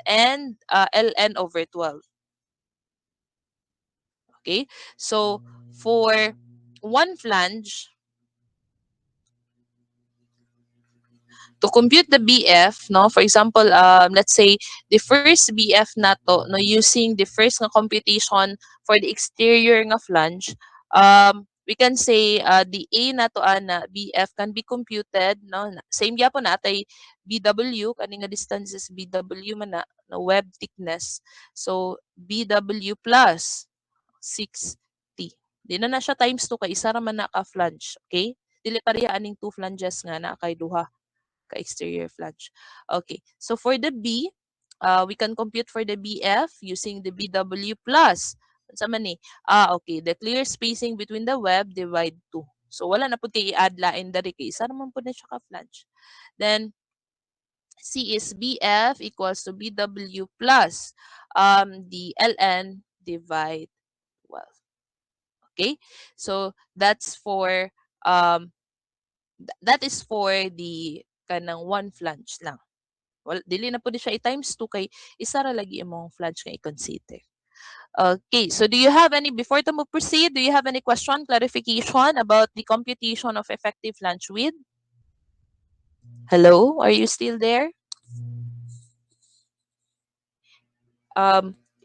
and ln over 12. Okay? So for one flange, to compute the BF, no, for example, let's say the first BF nato, no, using the first nga computation for the exterior nga flange, we can say the A nato ana BF can be computed, no, same gyapon natay BW kani nga distance is BW man na web thickness. So BW plus 6T. Di na siya times 2 kay isa ra man na ka flange, okay? Dili pareha aning two flanges nga na kay duha ka exterior flange. Okay. So for the B, we can compute for the BF using the BW plus. Sa man ni? Okay. The clear spacing between the web divide 2. So wala na pud kay i-add lain dari kay isa naman pud na siya ka flange. Then C is BF equals to BW plus the LN divide 12. Okay? So that's for that is for the kanang one flange lang. Well, dili na pud siya i-times 2 kay isa ra lagi imong flange nga i-consider. Okay, so do you have any, before to mo proceed, do you have any question, clarification about the computation of effective flange width? Hello, are you still there?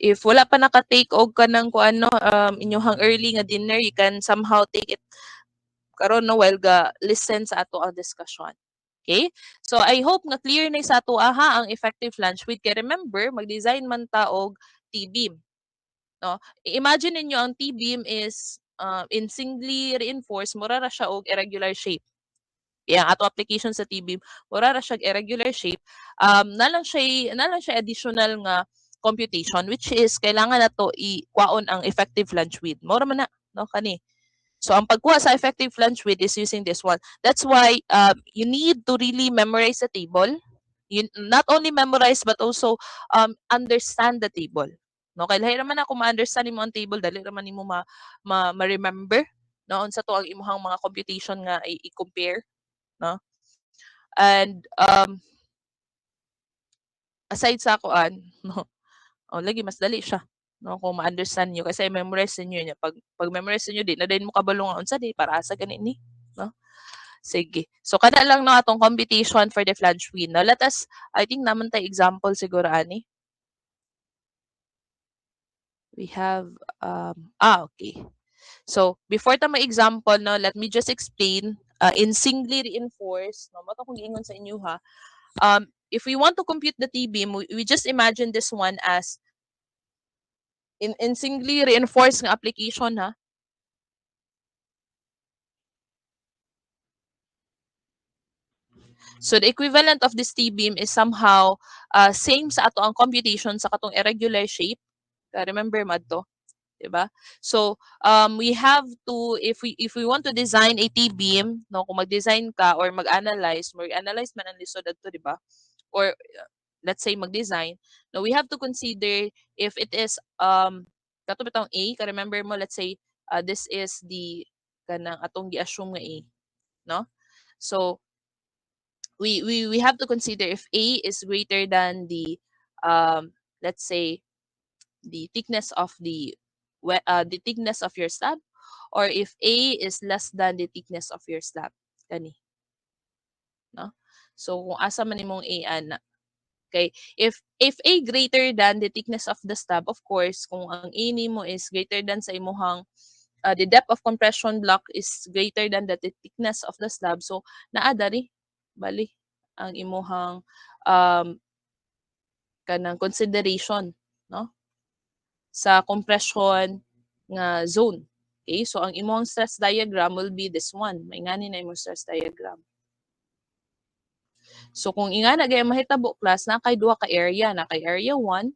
If wala pa naka-take og kanang kuan no, inyong early nga dinner, you can somehow take it karon no while ga listen sa ato ang discussion. Okay? So I hope nga clear na sa ato aha ang effective flange width. Kay remember, mag-design man ta og T-beam, no? Imagine ninyo ang T-beam is in singly reinforced, mura ra siya og irregular shape. Yang ato application sa T-beam, mura ra siya irregular shape. Na lang siya additional nga computation, which is kailangan nato i-kwaon ang effective flange width. Mura man na, no, kani. So ang pagkuha sa effective flange width is using this one. That's why you need to really memorize the table. You not only memorize but also understand the table. No, kay lahi naman ako ma-understand mo ang table, dali naman nimo ma-remember no unsa to ang imong mga computation nga i-compare, no? And aside sa kuan, no. Oh, lagi mas dali siya. No, kung ma-understand niyo kasi memorize niyo niya. Pag memorize niyo di na din mo kabalo nga unsa di para asa gani ni, no? Sige. So kada lang no atong computation for the flange width. Now let us, I think naman tay example siguro ani. We have okay. So before ta ma-example no, let me just explain in singly reinforced, no, mato kung giingon sa inyo ha. If we want to compute the T-beam, we just imagine this one as in singly reinforced nga application ha. So the equivalent of this T-beam is somehow same sa ato ang computation sa katong irregular shape. Remember madto, 'di ba? So we have to, if we want to design a T-beam, no, kung mag-design ka or mag-analyze man ang lisod adto, 'di ba? Or let's say mag-design, no, we have to consider if it is kato bitong A, ka remember mo, let's say this is the kanang atong gi-assume nga A, no? So we have to consider if A is greater than the let's say the thickness of the thickness of your slab, or if A is less than the thickness of your slab, kani, no? So kung asa man imong A ana, okay, if A greater than the thickness of the slab, of course kung ang A nimo is greater than sa imuhang the depth of compression block is greater than the thickness of the slab, so naa dari bali ang imuhang um kanang consideration, no, sa compression nga zone. Okay, so ang imong stress diagram will be this one. Maingani na imong stress diagram. So kung ingana gaya mahitabo class, na kay duha ka area, na kay area 1,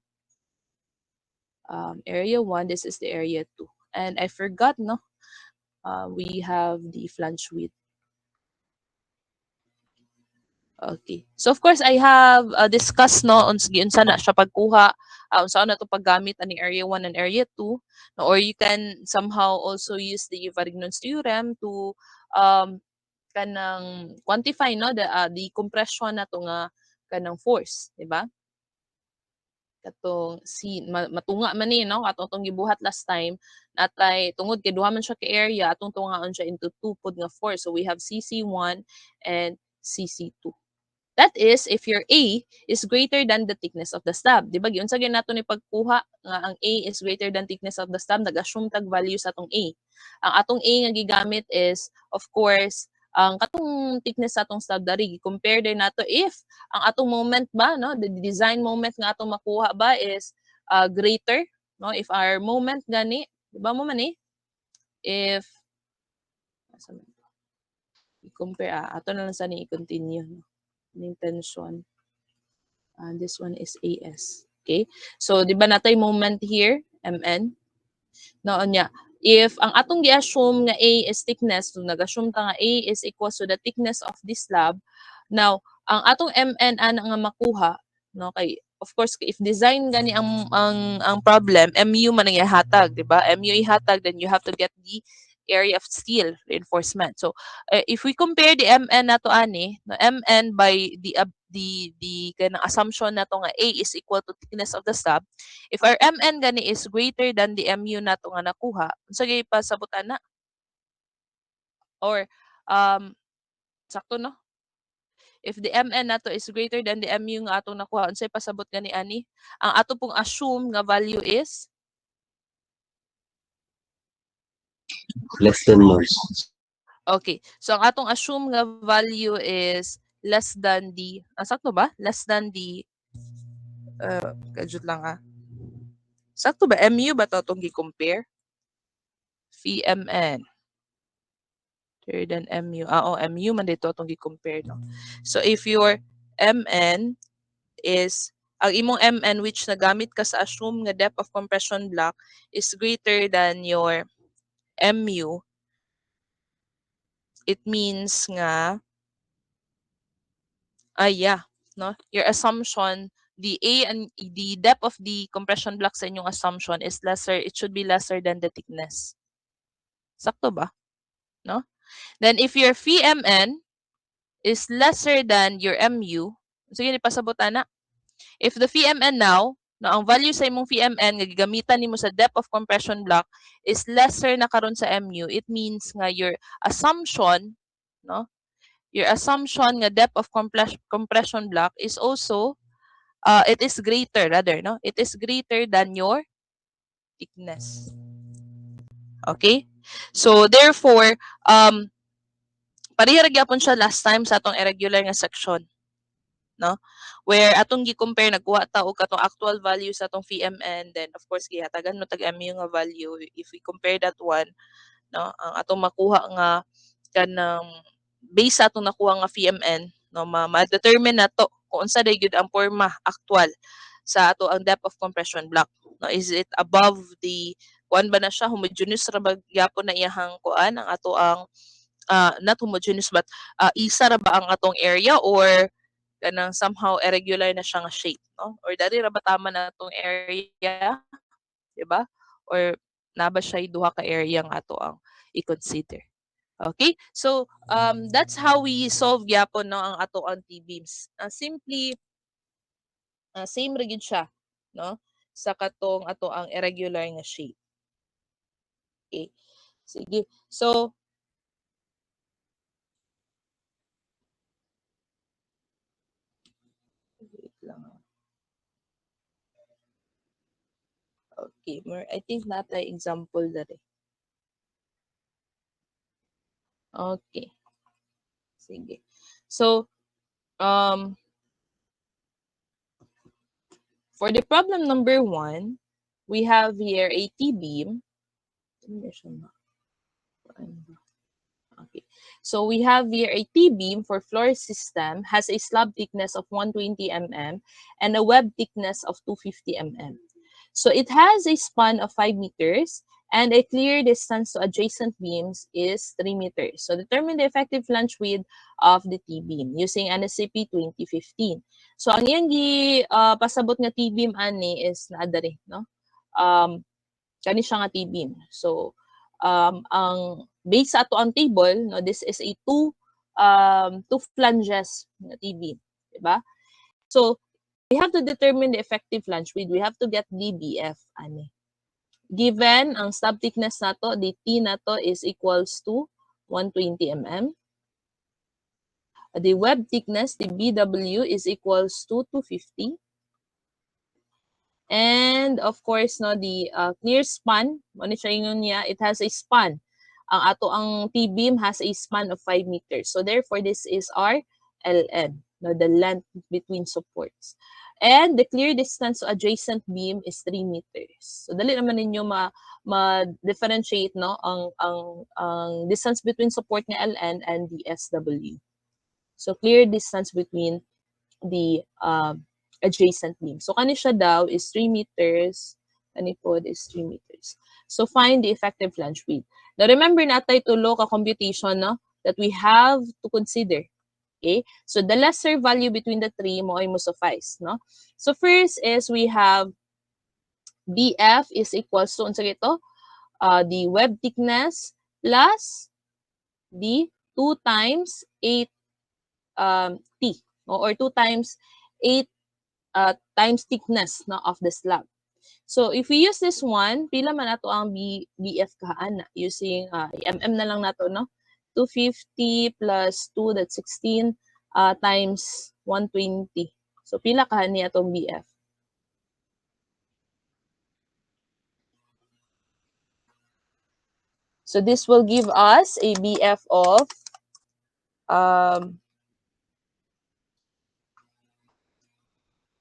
area 1, this is the area 2. And I forgot, no, we have the flange width. Okay. So of course I have discussed no unsa na siya pagkuha, unsa na to paggamit ani area 1 and area 2, no, or you can somehow also use the Varignon's theorem to kanang quantify no the compression nato nga kanang force, di ba? katong matunga man ni, no, katong tong gibuhat last time natay tungod kay duha man siya ka area atong tungaon siya into 2 pod nga 4, so we have CC1 and CC2. That is if your A is greater than the thickness of the slab. Di ba giunsa gyud nato ni pagkuha nga ang A is greater than thickness of the slab, nag-assume tag value sa atong A. Ang atong A nga gigamit is of course ang katong thickness sa atong slab dari compare din nato if ang atong moment ba, no, the design moment nga atong makuha ba is greater, no, if our moment gani, di ba mo man if i-compare ato na lang sa ni i-continue, no, ning tension. This one is AS. Okay? So, di ba natay moment here, MN? Noon niya, if ang atong gi-assume nga A is thickness, so nag-assume ta nga A is equal to the thickness of this slab. Now, ang atong MN ana nga makuha, no, kay of course if design gani ang problem, MU man ang ihatag, di ba? MU ihatag, then you have to get the area of steel reinforcement. So, if we compare the MN nato ani, no, MN by the kanang assumption nato nga A is equal to thickness of the slab, if our MN gani is greater than the MU nato nga nakuha, unsa gyud pasabutan na? Or sakto no? If the MN nato is greater than the MU nga atong nakuha, unsay pasabot gani ani? Ang ato pong assume nga value is less than more. okay. So ang atong assume nga value is less than the sakto ba? Less than the kadjut lang sakto ba MU ba to atong gi-compare? VMN greater than MU. MU man dito atong gi-compare, no. So if your MN is ang imong MN which nagamit ka sa assume nga depth of compression block is greater than your MU, it means nga no, your assumption the A and the depth of the compression block sa inyong assumption is lesser, it should be lesser than the thickness. Sakto ba? No? Then if your VMN is lesser than your MU, sige pasabutan na. If the VMN now, no, ang value sa imong VMN nga gigamitan nimo sa depth of compression block is lesser na karon sa MU, it means nga your assumption, no, your assumption nga depth of compression block is also it is greater rather, no, it is greater than your thickness. Okay? So therefore pareha ra gyapon siya last time sa atong irregular nga section, no, where atong gi-compare nagkuha ta og katong actual value sa atong VMN, then of course gihatagan mo tag MU nga value. If we compare that one, no, ang atong makuha nga kanang base sa atong nakuha nga VMN, no, ma-determine nato kung unsa day gyud ang porma actual sa ato ang depth of compression block, no. Is it above the kuan ba na siya, homogeneous ra ba gyapon na iyahang kuan ang ato ang not homogeneous but isa ra ba ang atong area, or kanang somehow irregular na siya nga shape, no, or dali ra ba tama na atong area, di ba, or naba siya duha ka area nga ato ang i-consider. Okay, so that's how we solve gyapon, no, ang ato ang T-beams. Simply same ra gyud siya, no, sa katong ato ang irregular nga shape. Okay, sige. So wait lang. Okay, more I think natay example dali. Okay. Sige. So for the problem number 1, we have here a T-beam. Okay. So we have here a T-beam for floor system has a slab thickness of 120 mm and a web thickness of 250 mm. So it has a span of 5 meters and a clear distance to adjacent beams is 3 meters. So determine the effective flange width of the T-beam using NSCP 2015. So ang iyang pasabot nga T-beam ani is naadari, no? Kani siya nga T-beam. So ang base sa ato ang table, no, this is a two flanges na T-beam, di ba? So we have to determine the effective flange width. We have to get the BF. Ani. Given ang stub thickness na to, the T na to is equals to 120 mm. The web thickness, the BW, is equals to 250. And of course, no, the clear span, ano siya yun niya, it has a span. Ang ato ang T-beam has a span of 5 meters. So therefore, this is our LN, no, the length between supports. And the clear distance to adjacent beam is 3 meters. So dali naman ninyo ma-differentiate no ang distance between support ng LN and the SW. So clear distance between the adjacent beam. So kani siya daw is 3 meters, kani pod is 3 meters. So find the effective flange width. Now remember natay tulo ka computation no that we have to consider. Okay? So the lesser value between the three mo ay mo suffice, no? So first is we have BF is equals to unsa gito? The web thickness plus the 2 times 8 T or 2 times 8 times thickness no, of the slab. So if we use this one, pila man nato ang BF kahaan na using mm na lang nato no. 250 plus 2 that's 16 times 120. So pila kahaan niya atong BF? So this will give us a BF of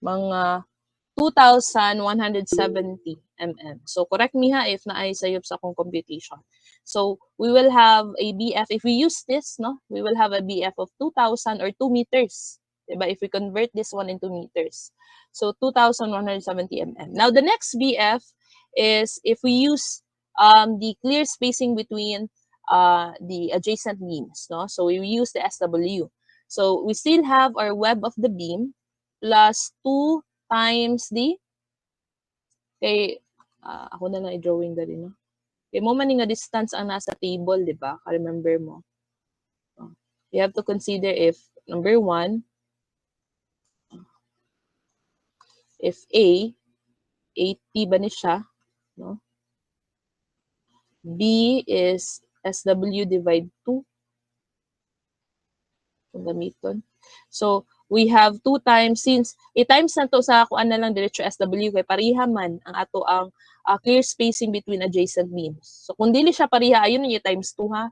mga 2,170 mm. So correct me ha if naay sayop sa akong computation. So we will have a BF, if we use this, no, we will have a BF of 2,000 or 2 meters. Diba? If we convert this one into meters. So 2,170 mm. Now the next BF is if we use the clear spacing between the adjacent beams. No? So we use the SW. So we still have our web of the beam plus 2 times the kay ako na lang i-drawing dali no. Kay mo man nga distance ang nasa table, di ba? Ka-remember mo. You have to consider if number 1 if A 80 ba ni siya, no? B is SW divide 2 kung gamiton. So we have 2 times, since i-times na to sa kuan na lang diretso SW kay pareha man ang ato ang clear spacing between adjacent beams. So kung dili siya pareha, ayun yung times 2 ha.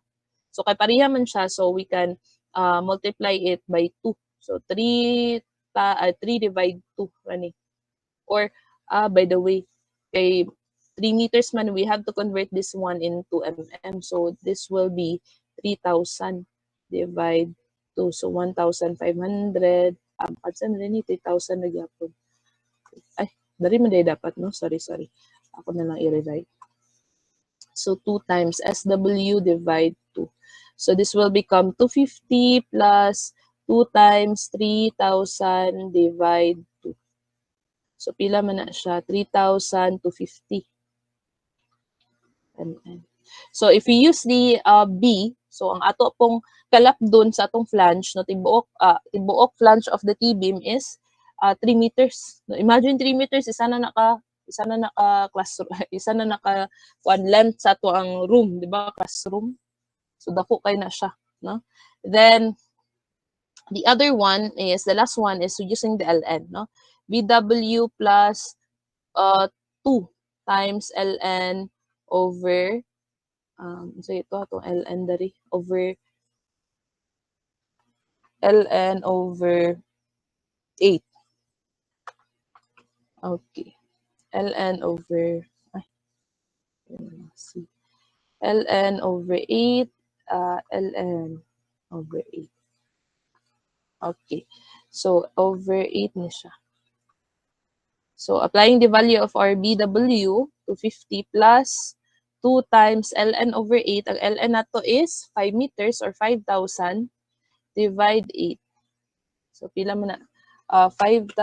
So kay pareha man siya, so we can multiply it by 2. So 3 divide 2 rani. Or by the way, kay 3 meters man, we have to convert this one into mm. So this will be 3,000 divide 2. So 1,500. Kadsan rin ni 3,000 na gyapon. Ay, dari man day dapat, no? Sorry. Ako na lang i-rewrite. So 2 times SW divide 2. So this will become 250 plus 2 times 3,000 divide 2. So pila man na siya? 3,250. So if we use the B, so ang ato pong kalap dun sa atong flange, no, tibuok flange of the T-beam is 3 meters. No, imagine 3 meters, isa na naka classroom, isa na naka one length sa ato ang room, di ba? Classroom. So dako kay na siya, no? Then the other one is, the last one is using the LN, no? BW plus 2 times LN over so ito atong LN dari over LN over 8. Okay. LN over LN over 8 LN over 8. Okay. So over 8 na siya. So applying the value of our BW, 250 plus 2 times LN over 8. Ang LN nato is 5 meters or 5,000 divide 8. So pila mo na? 5,000,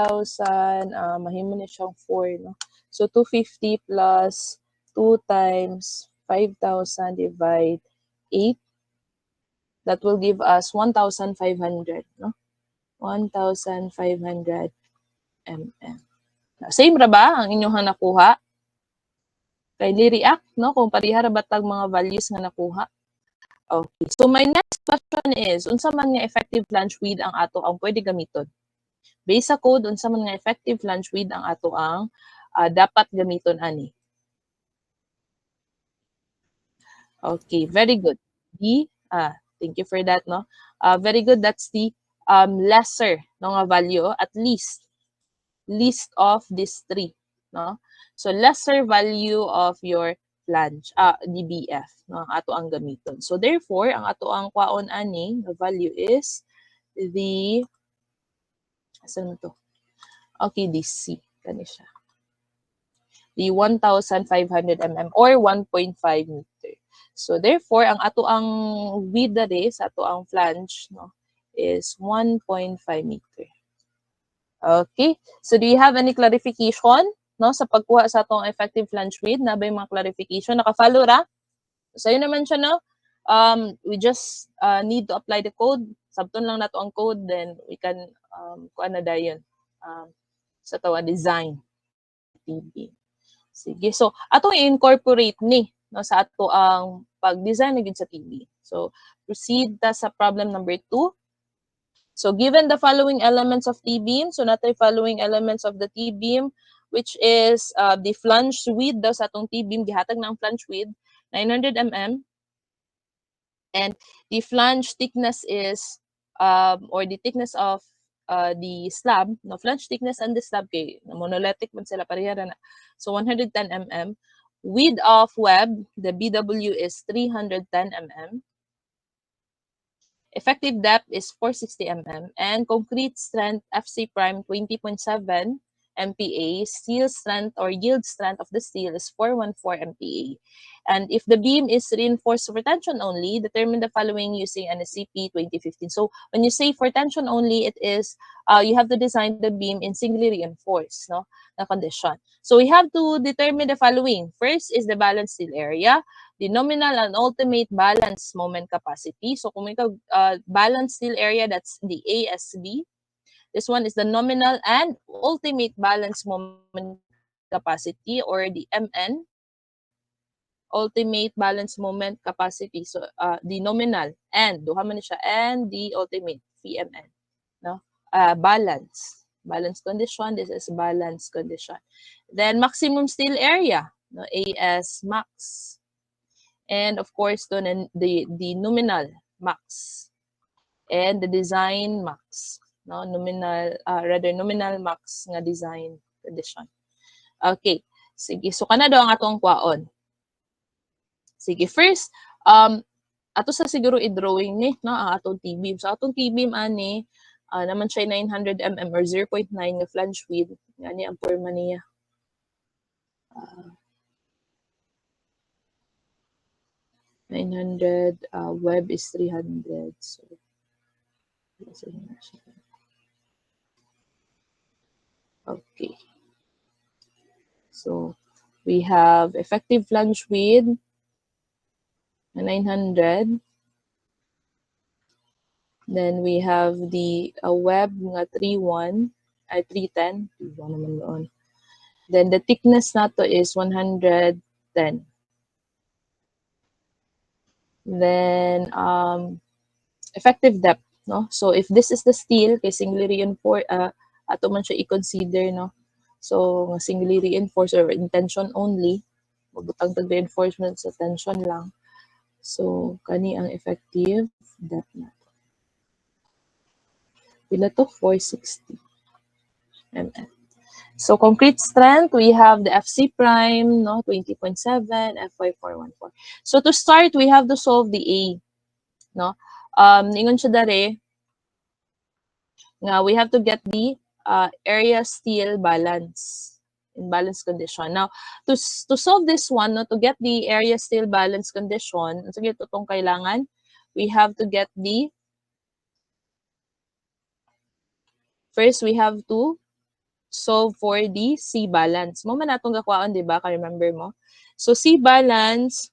mahimo na siyang 4, no? So 250 plus 2 times 5,000 divide 8. That will give us 1,500, no? 1,500 mm. Same ra ba ang inyong nakuha? Kindly react, no? Kung pariha ra ba tag mga values nga nakuha. Okay. So my next question is, unsa man nga effective flange width ang ato ang pwede gamiton? Based sa code, unsa man nga effective flange width ang ato ang dapat gamiton ani? Okay, very good. Thank you for that, no? Very good. That's the lesser no nga value, at least of these three, no? So lesser value of your flange, DBF, no, ang ato ang gamiton. So therefore, ang ato ang kwaon ani the value is the asan mo to? Okay, this C kani siya. The 1,500 mm or 1.5 meter. So therefore, ang ato ang width dere sa ato ang flange, no, is 1.5 meter. Okay. So do you have any clarification, no, sa pagkuha sa atong effective flange width? Na ba yung mga clarification? Naka-follow ra? Sa'yo naman siya, no? We just need to apply the code. Sabton lang nato ang code, then we can kuan na dayon sa tawa design TV. Sige. So atong i-incorporate ni, no, sa ato ang pag-design na gid sa TV. So proceed ta sa problem number 2. So given the following elements of T-beam, so natay following elements of the T-beam, which is the flange width daw sa atong T-beam, gihatag na ang flange width 900 mm, and the flange thickness is or the thickness of the slab, no, flange thickness and the slab kay monolithic man sila pareha na. So 110 mm. Width of web, the BW is 310 mm. Effective depth is 460 mm, and concrete strength FC prime 20.7 MPa. Steel strength or yield strength of the steel is 414 MPa. And if the beam is reinforced for tension only, determine the following using an SCP 2015. So when you say for tension only, it is you have to design the beam in singly reinforced, no, na condition. So we have to determine the following. First is the balanced steel area, the nominal and ultimate balance moment capacity. So kung may balance steel area, that's the ASB. This one is the nominal and ultimate balance moment capacity, or the MN, ultimate balance moment capacity. So the nominal and duha man siya, and the ultimate VMN, no? Balance condition. This is balance condition. Then maximum steel area, no, AS max. And of course, the nominal max and the design max, no, nominal max nga design condition. Okay, sige, so kana daw ang atong kwaon. Sige, first ato sa siguro i-drawing ni, no, ang atong T-beam. So atong T-beam ani naman siya 900 mm or 0.9 nga flange width, ngani ang forma niya. 900, web is 300. So, okay. So, we have effective flange width 900. Then we have the web nga 310. naman doon. Then the thickness nato is 110. Then effective depth, no? So if this is the steel kay singly reinforced, ato man siya i-consider, no? So singly reinforced or in tension only, magbutang tag reinforcement sa tension lang. So kani ang effective depth nato. Pila to? 460 mm. So concrete strength, we have the FC prime, no, 20.7, FY 414. So to start, we have to solve the A, no. Ingon siya dare nga we have to get the area steel balance in balance condition. Now, to solve this one, no, to get the area steel balance condition, sige tutong kailangan, we have to get the first we have to solve for the C balance. Mo man natong gakwaon, di ba? Ka-remember mo? So C balance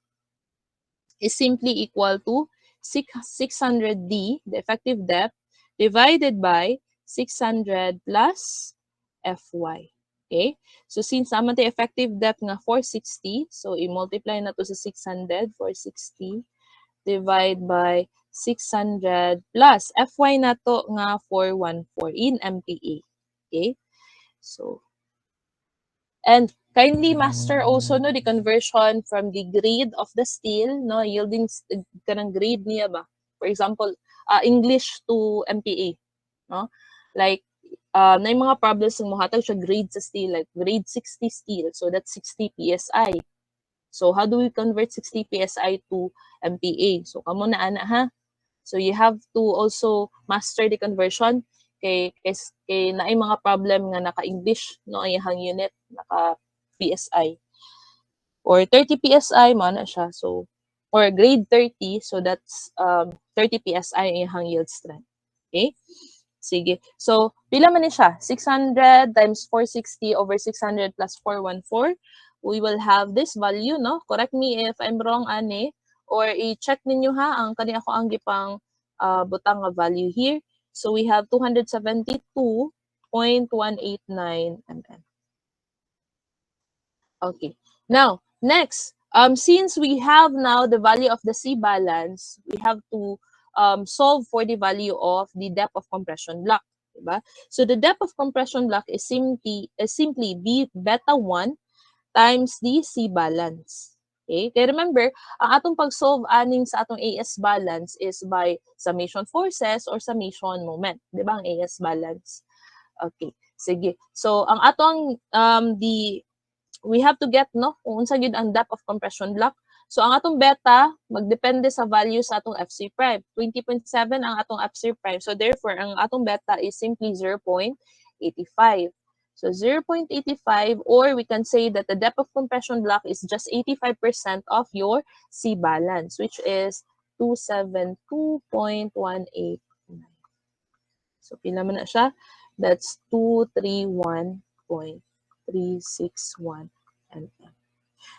is simply equal to 600D, the effective depth, divided by 600 plus Fy. Okay? So since naman tayo effective depth nga 460, so i-multiply na to sa 600, 460, divide by 600 plus Fy na to nga 414 in MPa. Okay? So, and kindly master also no the conversion from the grade of the steel no yielding kanang grade niya ba. For example, English to MPa, no? Like na yung mga problems ng mohatag siya grade sa steel, like grade 60 steel. So that's 60 PSI. So how do we convert 60 PSI to MPa? So kamo na ana ha. So you have to also master the conversion kay naay mga problem nga naka-English no iyang unit naka PSI or 30 PSI man na siya. So or grade 30, so that's 30 PSI iyang yield strength. Okay? Sige. So, pila man ni siya? 600 times 460 over 600 plus 414. We will have this value, no? Correct me if I'm wrong, Ane. Or i-check ninyo ha, ang kani ako ang gipang butang nga value here. So, we have 272.189 mm. Okay. Now, next, since we have now the value of the C balance, we have to solve for the value of the depth of compression block. Diba? So the depth of compression block is simply B beta 1 times the C balance. Okay? Kaya remember, ang atong pag-solve aning sa atong AS balance is by summation forces or summation moment. Diba ang AS balance? Okay. Sige. So, ang atong we have to get no kung unsa gyud ang depth of compression block. So ang atong beta magdepende sa value sa atong FC prime. 20.7 ang atong FC prime. So therefore ang atong beta is simply 0.85. So 0.85, or we can say that the depth of compression block is just 85% of your C balance, which is 272.189. So pila man na siya? That's 231.361 mm.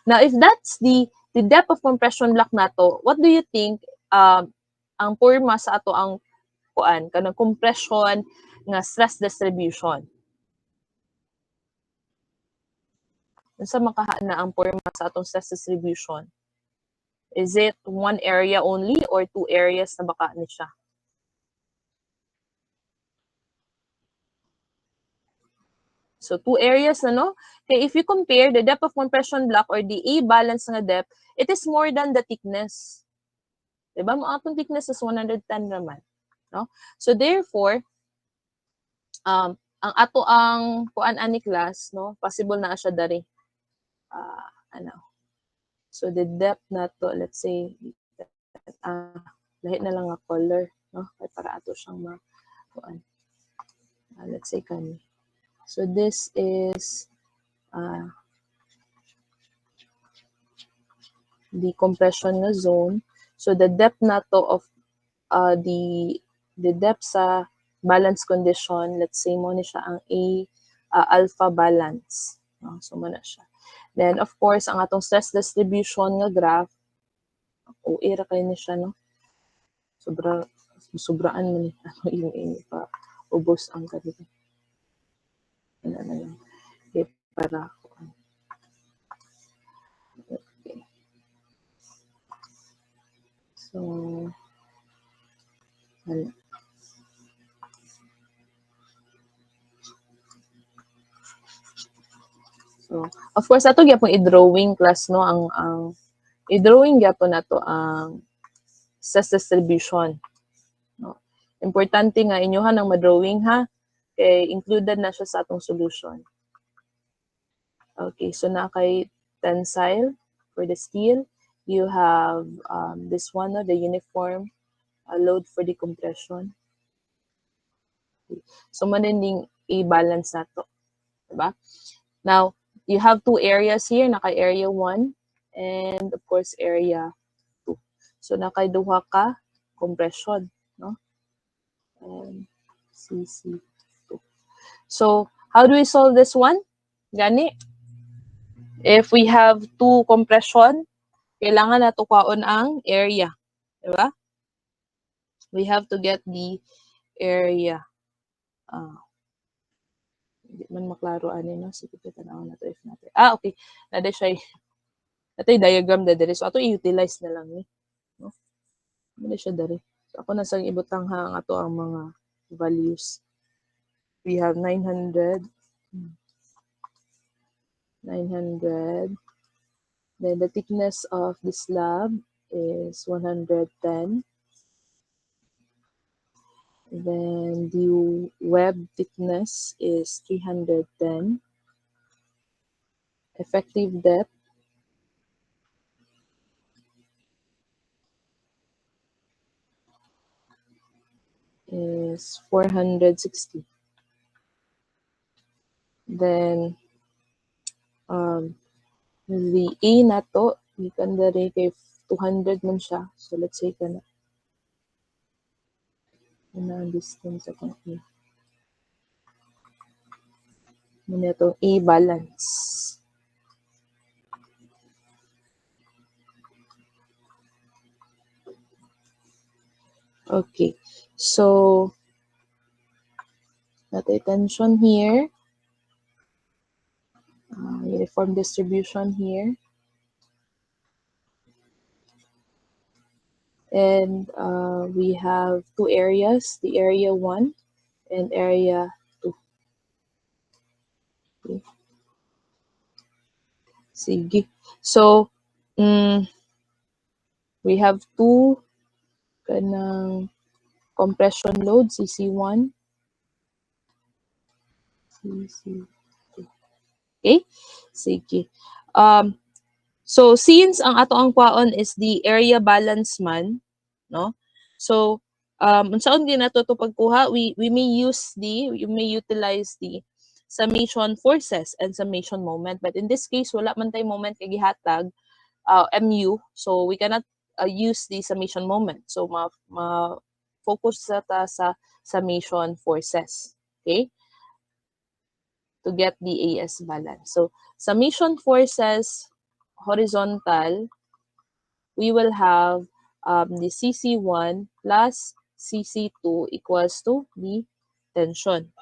Now, if that's the depth of compression block nato, what do you think ang porma sa ato ang kuan kanang compression nga stress distribution? Unsa makaha na ang porma sa atong stress distribution? Is it one area only or two areas na baka ni siya? So, two areas na, no? Okay, if you compare the depth of compression block or the A balance nga depth, it is more than the thickness. Diba? Ang atong thickness is 110 naman. No? So, therefore, ang ato ang kuan ani class, no? Possible na siya dari. So, the depth na to, let's say, lahi na lang nga color, no? Para ato siyang kuan. Let's say kani. So this is the compression nga zone. So the depth na to of the depth sa balance condition, let's say mo ni siya ang alpha balance. No? So mo na siya. Then of course ang atong stress distribution nga graph, era kay ni siya, no? Sobraan mo ni yung pa ubos ang kanila. Ano na lang. Okay, para okay. So, ano. So, of course, ato gyapon i-drawing class, no? Ang i-drawing gyapon nato ang stress distribution. No? Importante nga inyohan ang ma-drawing ha. Kay included na siya sa atong solution. Okay, so na kay tensile for the steel, you have this one, no, the uniform load for the compression. Okay. So maninding i-balance nato, diba? Now, you have two areas here, naka area 1 and of course area 2. So naka duha ka compression, no? And CC2. So, how do we solve this one? Gani, if we have two compression, kailangan nato kaon ang area, diba? We have to get the area. Hindi man maklaro ani no. Sige kita na na to if natin. Okay. Nada siya natay diagram da diri. So ato i-utilize na lang ni. No? Nada siya diri. So ako na sang ibutang ha ang ato ang mga values. We have 900. 900. Then the thickness of the slab is 110. Then the web thickness is 310. Effective depth is 460. Then the A na to, gikan diri kay 200 man siya. So let's say kana ang distance akong A. Muna itong A balance. Okay, so natin tension here. Uniform distribution here. And we have two areas, the area 1 and area 2. Okay. Sige. So, we have two kanang compression load, CC1, CC2. Okay? Sige. So, since ang ato ang kwaon is the area balance man, no? So, unsaon din nato to pagkuha, we may utilize the summation forces and summation moment. But in this case, wala man tay moment kay gihatag MU, so we cannot use the summation moment. So, focus sa summation forces. Okay? To get the AS balance. So, summation forces horizontal, we will have the CC1 plus CC2 equals to the tension.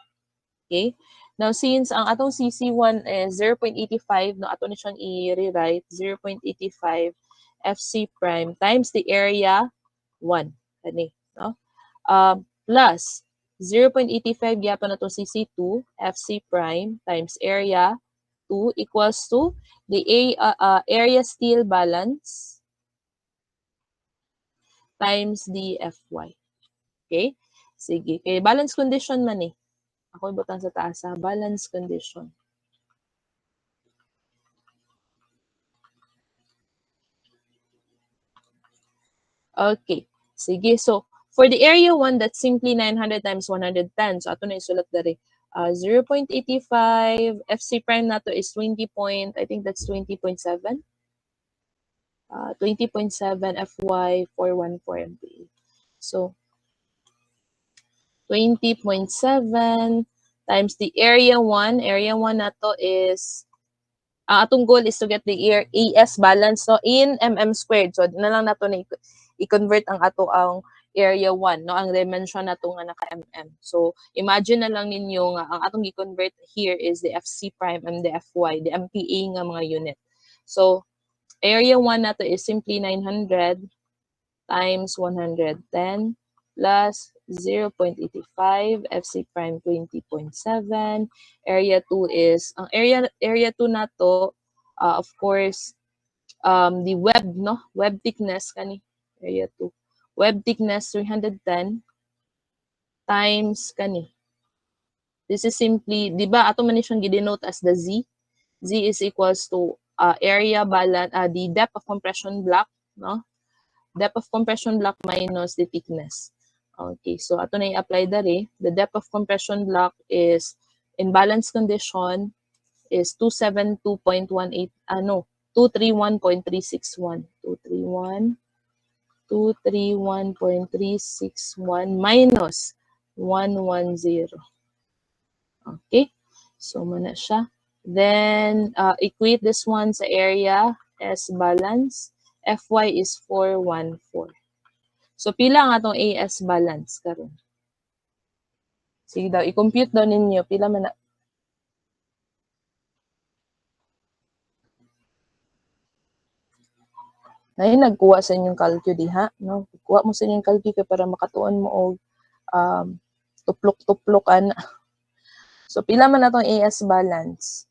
Okay? Now, since ang atong CC1 is 0.85, no, ato na siyang i-rewrite, 0.85 FC prime times the area 1. Kani, no? Plus 0.85 gyapon na to CC2 FC prime times area 2 equals to the area steel balance times the FY. Okay? Sige. Kaya balance condition man eh. Ako ibutang sa taas ha. Balance condition. Okay. Sige. So, for the area 1, that's simply 900 times 110. So, ato na isulat dari. 0.85 FC prime na to is 20 point, I think that's 20.7. 20.7 FY 414 MPa. So, 20.7 times the area 1. Area 1 na to is, atong goal is to get the AS balance no, in mm squared. So, na lang nato na i-convert ang ato ang area 1, no, ang dimension na to nga naka-mm. So, imagine na lang ninyo nga ang atong i-convert here is the FC prime and the FY, the MPa nga mga unit. So, area 1 na to is simply 900 times 110 plus 0.85 FC prime 20.7. Area 2 is ang area 2 na to of course the web no, web thickness kani area 2. Web thickness 310 times kani. This is simply, di ba ato man ni siyang gidenote as the Z. Z is equals to area balance, the depth of compression block, no? Depth of compression block minus the thickness. Okay, so ato na i-apply dari. The depth of compression block is in balance condition is 272.18, 231.361. 231.361 minus 110. Okay, so muna siya. Then, equate this one sa area S balance. FY is 414. So, pila nga itong AS balance karon? Sige daw, i-compute daw ninyo. Pila man na? Ay, nagkuha sa inyong calcu diha, no? Kuha mo sa inyong calcu kay para makatuon mo og tuplok-tuplokan. So, pila man na itong AS balance?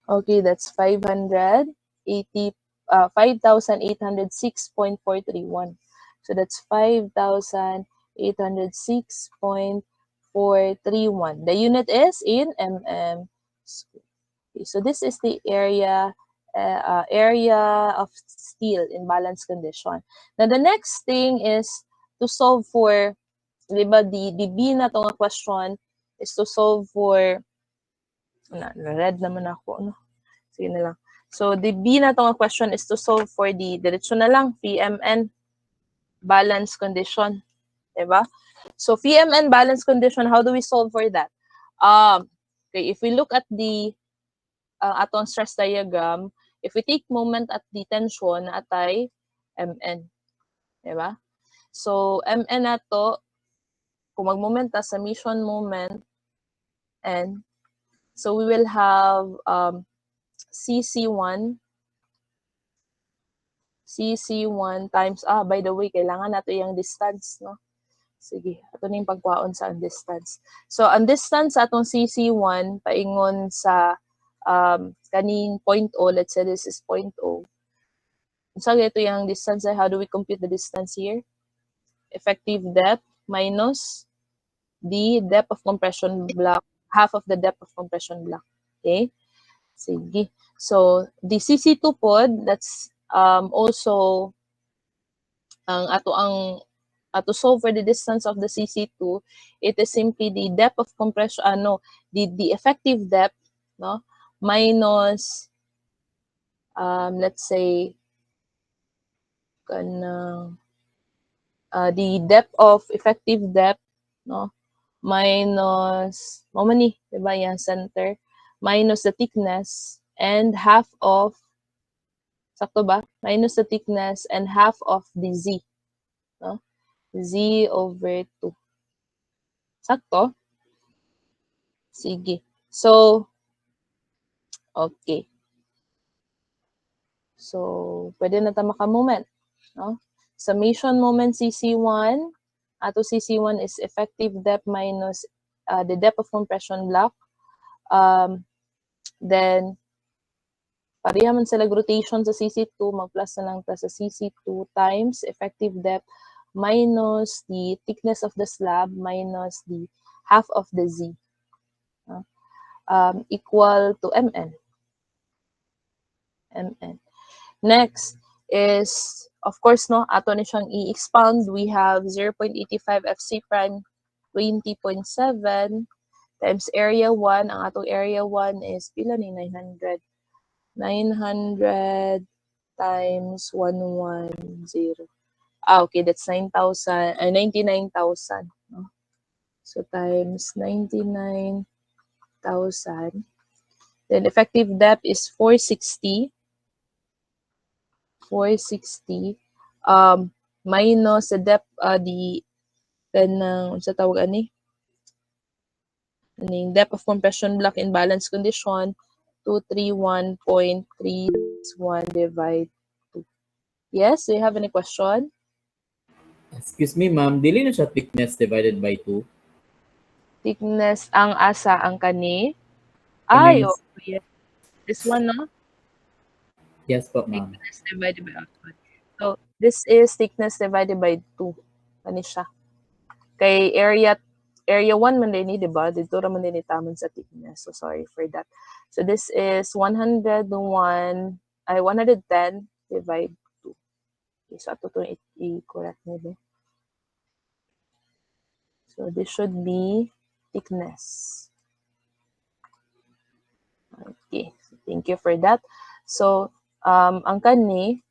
Okay, that's 5,806.431. So that's 5,806.431. The unit is in mm. Okay, so this is the area of steel in balanced condition. Now the next thing is to solve for, di ba, the B na to nga question is to solve for, red naman ako, no? Sige na lang. So, the B na itong question is to solve for the, diretso na lang, PMN, balance condition. Diba? So, PMN balance condition, how do we solve for that? Okay, if we look at the atong stress diagram, if we take moment at the tension, atay MN. Diba? So, MN na to, kung mag-moment sa mission moment, N, so we will have CC1 times, by the way, kailangan nato yung distance, no? Sige, ato na yung pagkwaon sa distance. So, ang distance sa atong CC1, paingon sa kaning 0.0, let's say this is 0.0. So, ito yung distance, how do we compute the distance here? Effective depth minus the depth of compression block, half of the depth of compression block. Okay? Sige. So, the CC2 pod, that's also to solve for the distance of the CC2, it is simply the depth of compression, the effective depth, no, minus, let's say, the depth of effective depth, no, minus, diba yan, center, minus the thickness, and half of, sakto ba? Minus the thickness and half of the Z, no? Z over 2. Sakto? Sige. So, okay. So, pwede na ta maka-moment, no? Summation moment CC1, ato CC1 is effective depth minus the depth of compression block. Then, pareha man sila rotation sa CC2, mag-plus na lang ta sa CC2 times effective depth minus the thickness of the slab minus the half of the Z, equal to MN. Next is, of course, no, ato ni siyang i-expound. We have 0.85 FC prime 20.7 times area 1. Ang atong area 1 is pila ni 900. 900 times 110. Okay, that's 9,000, 99,000. No? So, times 99,000. Then, effective depth is 460. 460 minus the depth, sa tawag ani? Depth of compression block in balance condition, 231.31 divide 2. Yes, do you have any question? Excuse me, ma'am. Dili na siya thickness divided by 2? Thickness ang asa ang kani? Ay, Kanang- oh, yes. This one, no? Yes po, ma'am. Thickness divided by output. So, this is thickness divided by 2. Kani siya. Kay area 1 man din ni, diba? Dito raman din itaman sa thickness. So, sorry for that. So, this is 110 divide 2. Okay, so, ato itong i-correct nyo. So, this should be thickness. Okay, thank you for that. So, ang kani,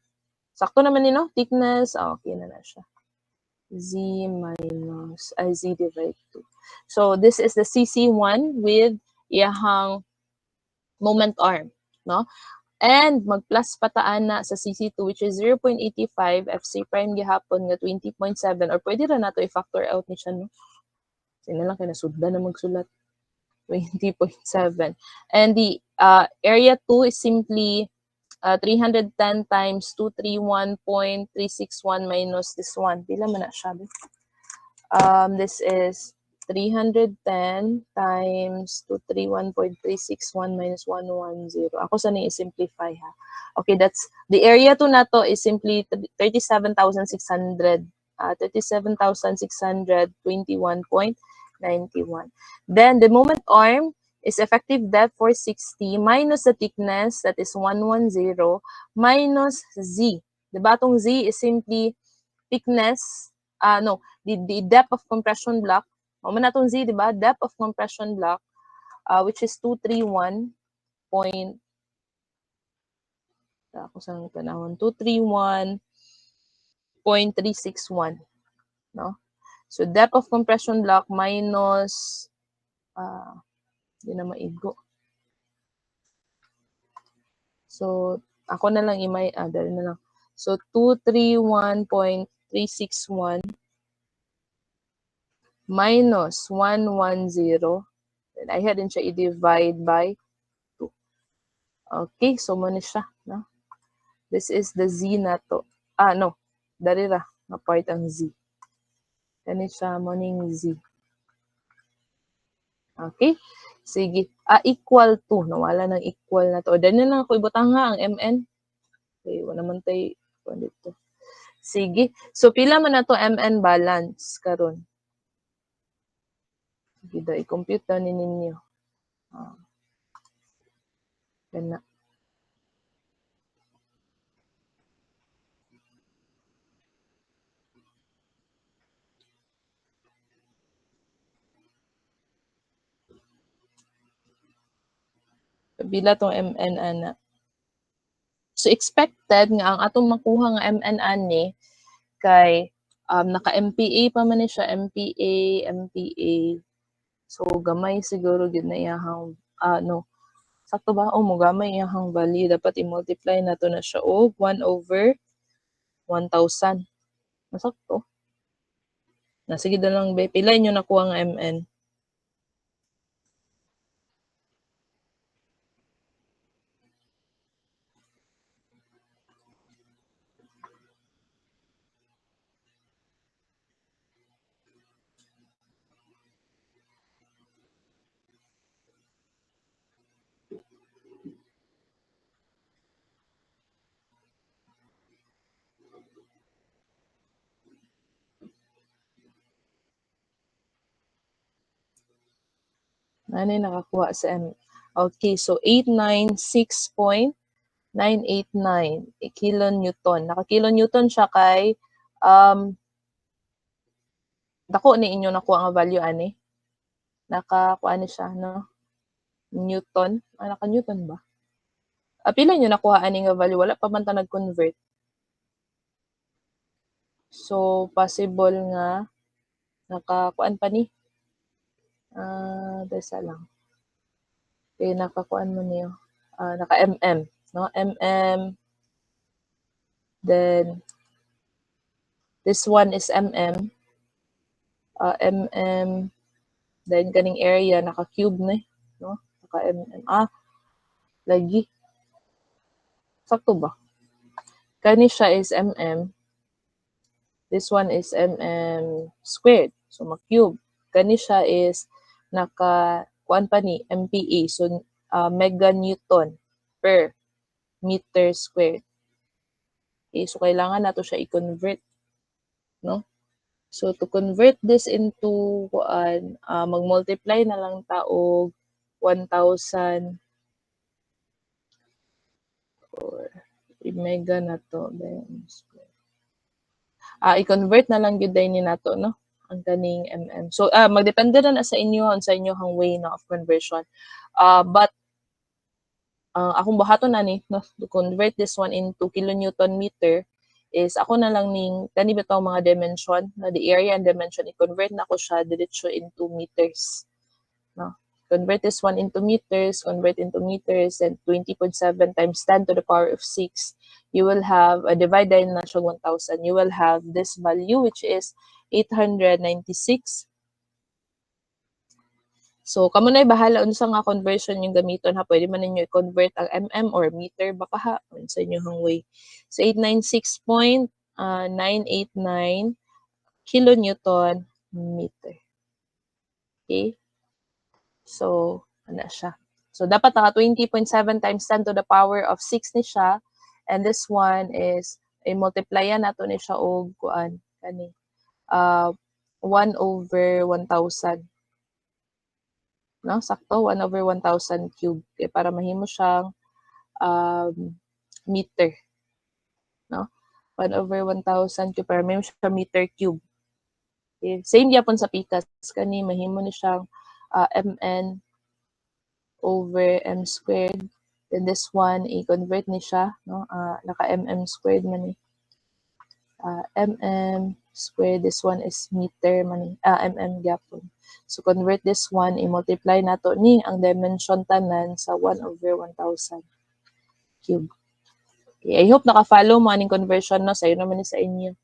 sakto naman ni, no? Thickness, okay na siya. Z minus, Z divide 2. So, this is the CC1 with iyahang moment arm, no? And mag-plus pataan na sa CC2 which is 0.85 FC prime gihapon nga 20.7 or pwede ra nato i-factor out ni siya no. Sino lang kay nasudda na magsulat 20.7. And the area 2 is simply 310 times 231.361 minus this one. Pila man na siya? This is 310 times 231.361 minus 110. Ako sana i-simplify ha. Okay, that's the area to na to is simply 37,600. 37,621.91. Then the moment arm is effective depth 460 minus the thickness that is 110 minus Z. Diba itong Z is simply thickness, the depth of compression block. Mama na itong Z, diba? Depth of compression block, which is 231. Ako sa panahon, 231.361. No? So, depth of compression block minus, hindi na maigo. So, ako na lang dahil na lang. So, 231.361 minus 110. Then, I had din siya i-divide by 2. Okay, so muna siya. No? This is the Z na to. No. Dari ra. Na part ang Z. Kani siya morning Z. Okay? Sige. Equal to. Nawala ng equal na to. O, dahil na lang ako ibutang nga ang MN. Okay, wala naman tayo dito. Sige. So, pila man na to MN balance karon. Sige daw, i-compute na ninyo. Yan na. Bila tong MN ana. So expected nga ang atong makuha nga MN ani kay naka-MPa pa man ni siya, MPa. So gamay siguro gid na iyahang sakto ba? O mo gamay iyahang value, dapat i-multiply nato na siya og 1/1000. Masakto. Sige na lang be, pila inyo nakuha nga MN? Ano yung nakakuha sa M? Okay, so 896.989 kilonewton. Naka-kilonewton siya kay dako ni inyo nakuha nga value ani. Nakakuha ni siya no. Newton. Naka-newton ba? Pila nyo nakuha ani nga value, wala pa man ta nag-convert. So possible nga nakakuan pa ni. Desa lang. Okay, nakakuan mo niyo. Naka-mm, no? Mm. Then this one is mm. Mm. Then kaning area naka-cube na, no? Naka-mm. Lagi. Sakto ba? Kani siya is mm. This one is mm squared. So ma-cube. Kani siya is kuan pa ni MPa. So meganewton per meter squared. Okay, so kailangan nato siya i-convert, no? So to convert this into mag-multiply na lang taog 1,000 or mega na to then i-convert na lang gyud ni nato, no? Ang kaning mm. So magdepende na sa inyo sa inyong way na of conversion. But akong buhaton ani no, to convert this one into kilonewton meter is ako na lang ning kani bitaw mga dimension na the area and dimension i-convert na ko siya diretso into meters, no? convert this one into meters, and 20.7 times 10 to the power of 6, you will have, divide na siya 1,000, you will have this value, which is 896. So, kamo na bahala unsa nga conversion yung gamiton ha. Pwede man ninyo i-convert ang mm or meter baka ha sa inyong way. So, 896.989 kilonewton meter. Okay? So, ano siya. So, dapat naka 20.7 times 10 to the power of 6 ni siya. And this one is, i-multiplyan nato ni siya og kuan kani 1/1000. No? Sakto, 1/1000 cube. Okay, para mahimo siyang meter. No? 1/1000 cube, para mahimo siyang meter cube. Okay. Same yapon sa pikas. Kani, mahimo ni siyang mn over m squared. Then this one, i-convert ni siya. No? Naka mm squared man eh. Mm squared, this one is meter man eh. Mm gyapon. So, convert this one, i-multiply nato ni ang dimension tanan sa 1/1000 cube. Okay, I hope naka-follow mo aning conversion, no? Sayo naman ni sa inyo.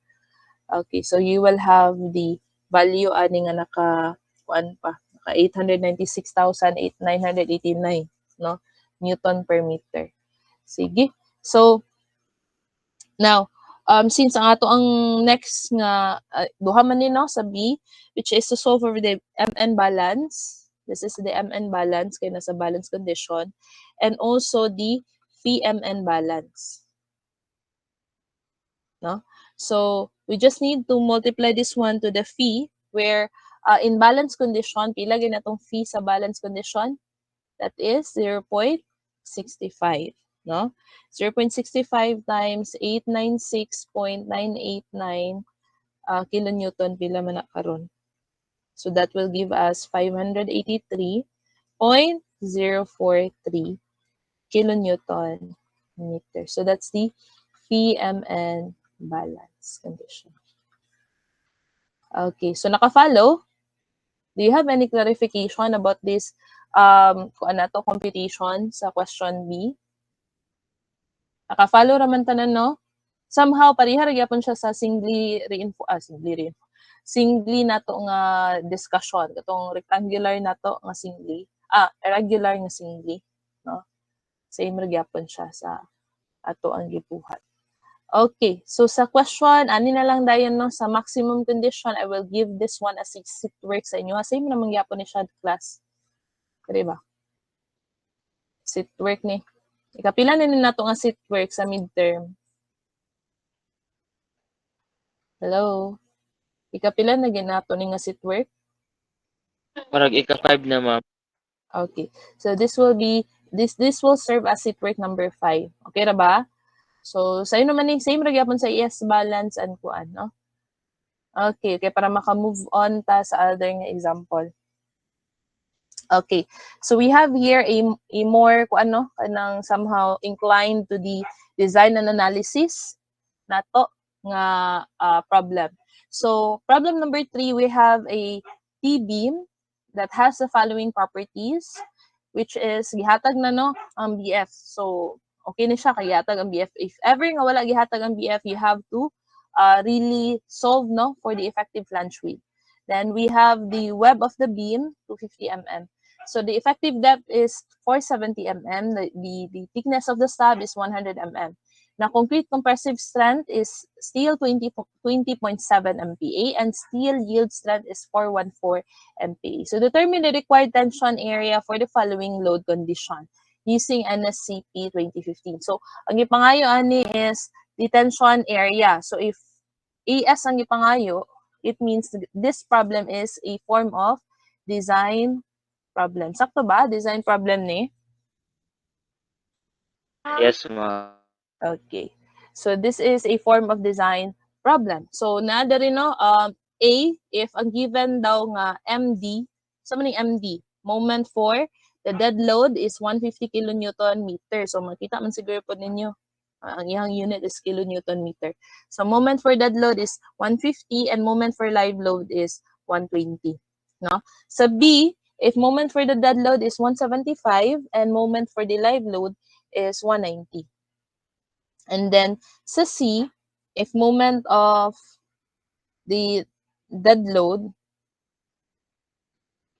Okay, so you will have the value ani nga naka 896,989, no? Newton per meter. Sige. So, now, since ang ato ang next nga duha man ni no sa B, which is to solve for the mn balance. This is the mn balance kay nasa balance condition, and also the phi mn balance. No? So, we just need to multiply this one to the phi, where in balance condition, pila gyud natong phi sa balance condition? That is 0.65. No? 0.65 times 896.989 kilonewton pila man na karon. So that will give us 583.043 kilonewton meter. So that's the phi mn balance condition. Okay, so naka-follow? Do you have any clarification about this kung ano to computation sa question B? Naka-follow raman tanan, no? Somehow pareha ra gyapon siya sa singly nato nga discussion, katong rectangular nato nga singly, irregular nga singly, no? Same ra gyapon siya sa ato ang gibuhat. Okay, so sa question, ani na lang dayon, no, sa maximum condition, I will give this one as sit work sa inyo. Same naman gyapon ni siya class. Kaya ba? Sit work ni. Ikapila na nato nga sit work sa midterm. Hello? Ikapila na ginato ni nga sit work? Marag ika-5 na, ma'am. Okay. So this will be, this will serve as sit work number 5. Okay ra ba? So, sa'yo naman ni same ra gyapon sa ES balance and kuan, no? Okay, para maka-move on ta sa other nga example. Okay, so we have here a more kuan, no, kanang somehow inclined to the design and analysis nato nga problem. So, problem number 3, we have a T-beam that has the following properties, which is gihatag na, no, ang BF. So, okay na siya, gihatag ang BF. If ever nga wala gihatag ang BF, you have to really solve, no, for the effective flange width. Then we have the web of the beam, 250 mm. So the effective depth is 470 mm. The thickness of the stab is 100 mm. Now, concrete compressive strength is steel 20.7 MPa and steel yield strength is 414 MPa. So determine the required tension area for the following load condition using NSCP 2015. So, ang ipangayo ani is the tension area. So, if AS ang ipangayo, it means this problem is a form of design problem. Sakto ba? Design problem ni? Yes, ma'am. Okay. So, this is a form of design problem. So, nada rin, no? A, if ang given daw nga MD, sa maning MD, moment for the dead load is 150 kilonewton meter. So, makita man siguro po ninyo, ang iyang unit is kilonewton meter. So, moment for dead load is 150 and moment for live load is 120. No? Sa B, if moment for the dead load is 175 and moment for the live load is 190. And then sa C, if moment of the dead load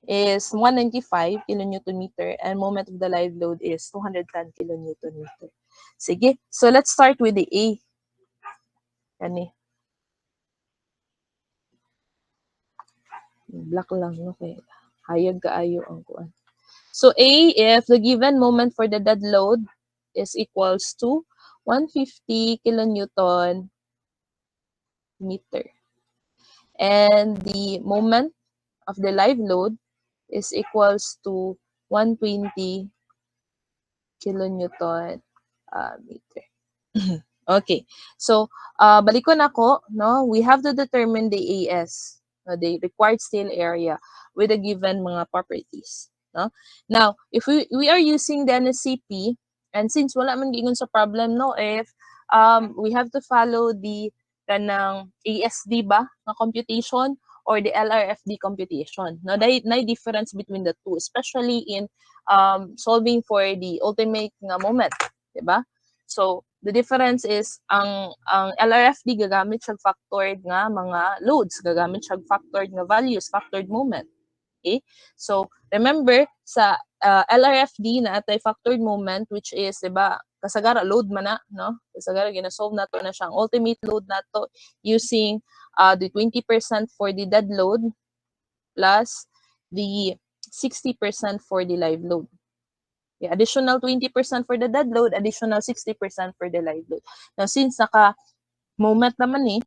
is 195 kilonewton meter and moment of the live load is 210 kilonewton meter. Sige, so let's start with the A. Kani. Black lang, no? Kaya hayag kaayo ang kuan. So A, if the given moment for the dead load is equals to 150 kilonewton meter. And the moment of the live load is equals to 120 kilonewton meter. Okay. So, balikon ako, no? We have to determine the AS, the required steel area with the given mga properties, no? Now, if we are using the NSCP, and since wala man giingon sa problem, no, if we have to follow the kanang ASD ba na computation or the LRFD computation. No, na difference between the two, especially in solving for the ultimate nga moment, di ba? So, the difference is ang LRFD gagamit siya factored nga mga loads, gagamit siya factored nga values, factored moment. Okay? So, remember sa LRFD na atay factored moment which is, 'di ba, kasagara load man na, no? Kasagara gina-solve nato na siya ang ultimate load nato using the 20% for the dead load plus the 60% for the live load. Yeah, additional 20% for the dead load, additional 60% for the live load. Now, since naka-moment naman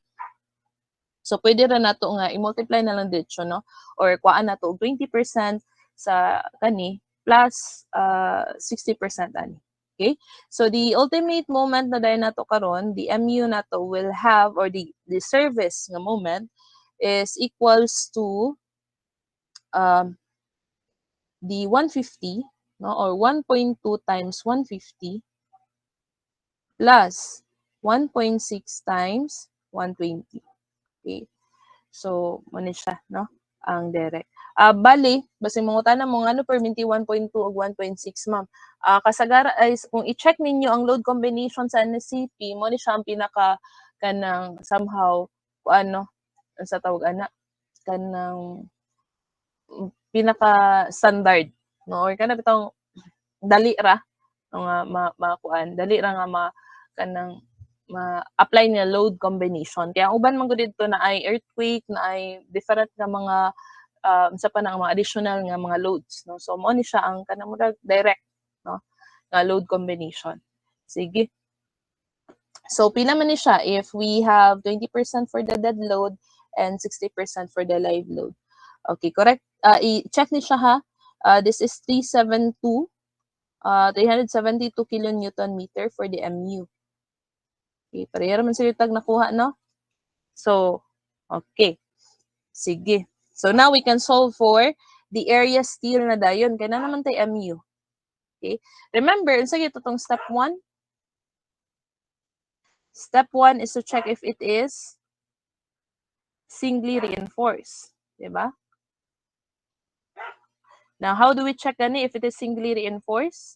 so pwede rin nato nga i-multiply na lang dito, no? Or kuhaan nato 20% sa kani plus 60% ani. Okay? So the ultimate moment na dahil nato karon, the MU nato will have, or the service nga moment is equals to the 150, no, or 1.2 times 150 plus 1.6 times 120. Okay. So, muna siya, no? Ang direct. Bali, basta mangutana mo nga ano perminti 1.2 o 1.6, ma'am. Kasagara ay kung i-check ninyo ang load combination sa NSCP, mo ni siya ang pinaka kanang somehow ano sa tawag ana kanang pinaka standard, no, or kana bitong dali ra nga makuan, dali ra nga kanang ma-apply nga load combination. Kaya ang uban man gud dito na ay earthquake, na ay different nga mga sa pa mga additional nga mga loads, no. So mo ni siya ang kanang murag direct, no, nga load combination. Sige. So pila man ni siya if we have 20% for the dead load and 60% for the live load. Okay, correct. I-check ni siya ha. This is 372 kilonewton meter for the MU. Okay, pareha man sila tag nakuha, no? So, okay. Sige. So now we can solve for the area steel na dayon. Kaya na naman tayo MU. Okay. Remember, unsa gyud tong step 1? Step 1 is to check if it is singly reinforced. Diba? Now, how do we check ani if it is singly reinforced?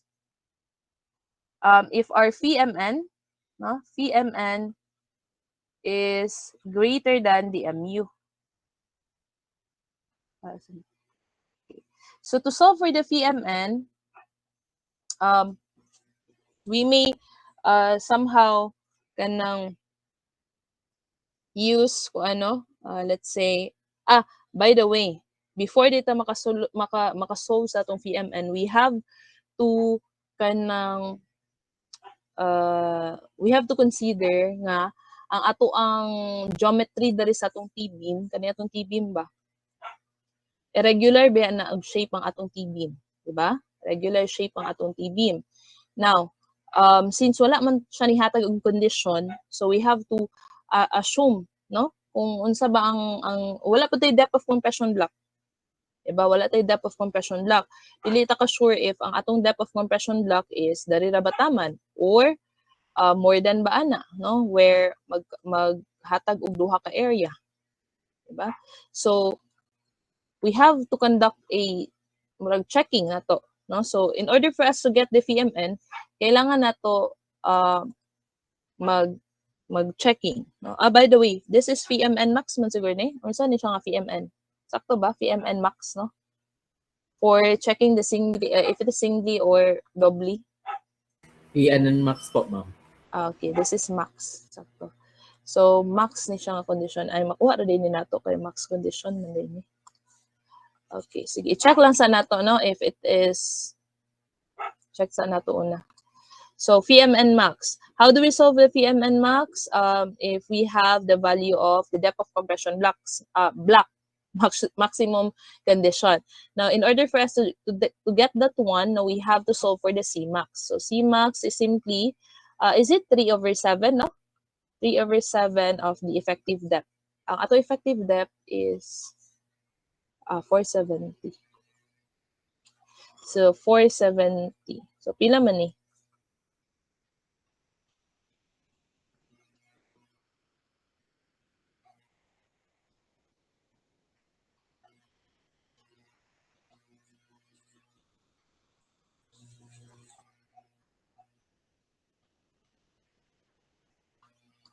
If our VMN, no, VMN is greater than the MU. So to solve for the VMN, we may somehow kanang use kung ano, let's say, by the way, before dito makasolve sa atong VMN, we have to kanang we have to consider nga ang ato ang geometry diri sa atong T-beam, kani atong T-beam ba? Irregular ba na ang shape ang atong T-beam, di ba? Regular shape ang atong T-beam. Now, since wala man siya nihatag og condition, so we have to assume, no? Kung unsa ba ang wala pa tay depth of compression block. Diba? Wala tay depth of compression block. Dili ta ka sure if ang atong depth of compression block is dari ra bataman or more than ba ana, no? Where maghatag og duha ka area. Diba? So we have to conduct a murag checking nato, no? So in order for us to get the VMN, kailangan nato mag-checking, no? By the way, this is VMN max man siguro ni. Unsa ni siya nga VMN? Sakto ba VMN max, no? For checking the singly, if it is singly or doubly. PNN max po, ma'am. Okay, this is max. Sakto. So max ni siya nga condition. Ay makuha ra din ni nato kay max condition man din ni. Okay, sige. I-check lang sa nato, no, if it is, check sa nato una. So, VMN max. How do we solve the VMN max? If we have the value of the depth of compression maximum condition. Now, in order for us to get that one, now we have to solve for the Cmax. So, Cmax is simply, is it 3/7, no? 3/7 of the effective depth. Ang ato effective depth is 470. So, 470. So, pila man ni?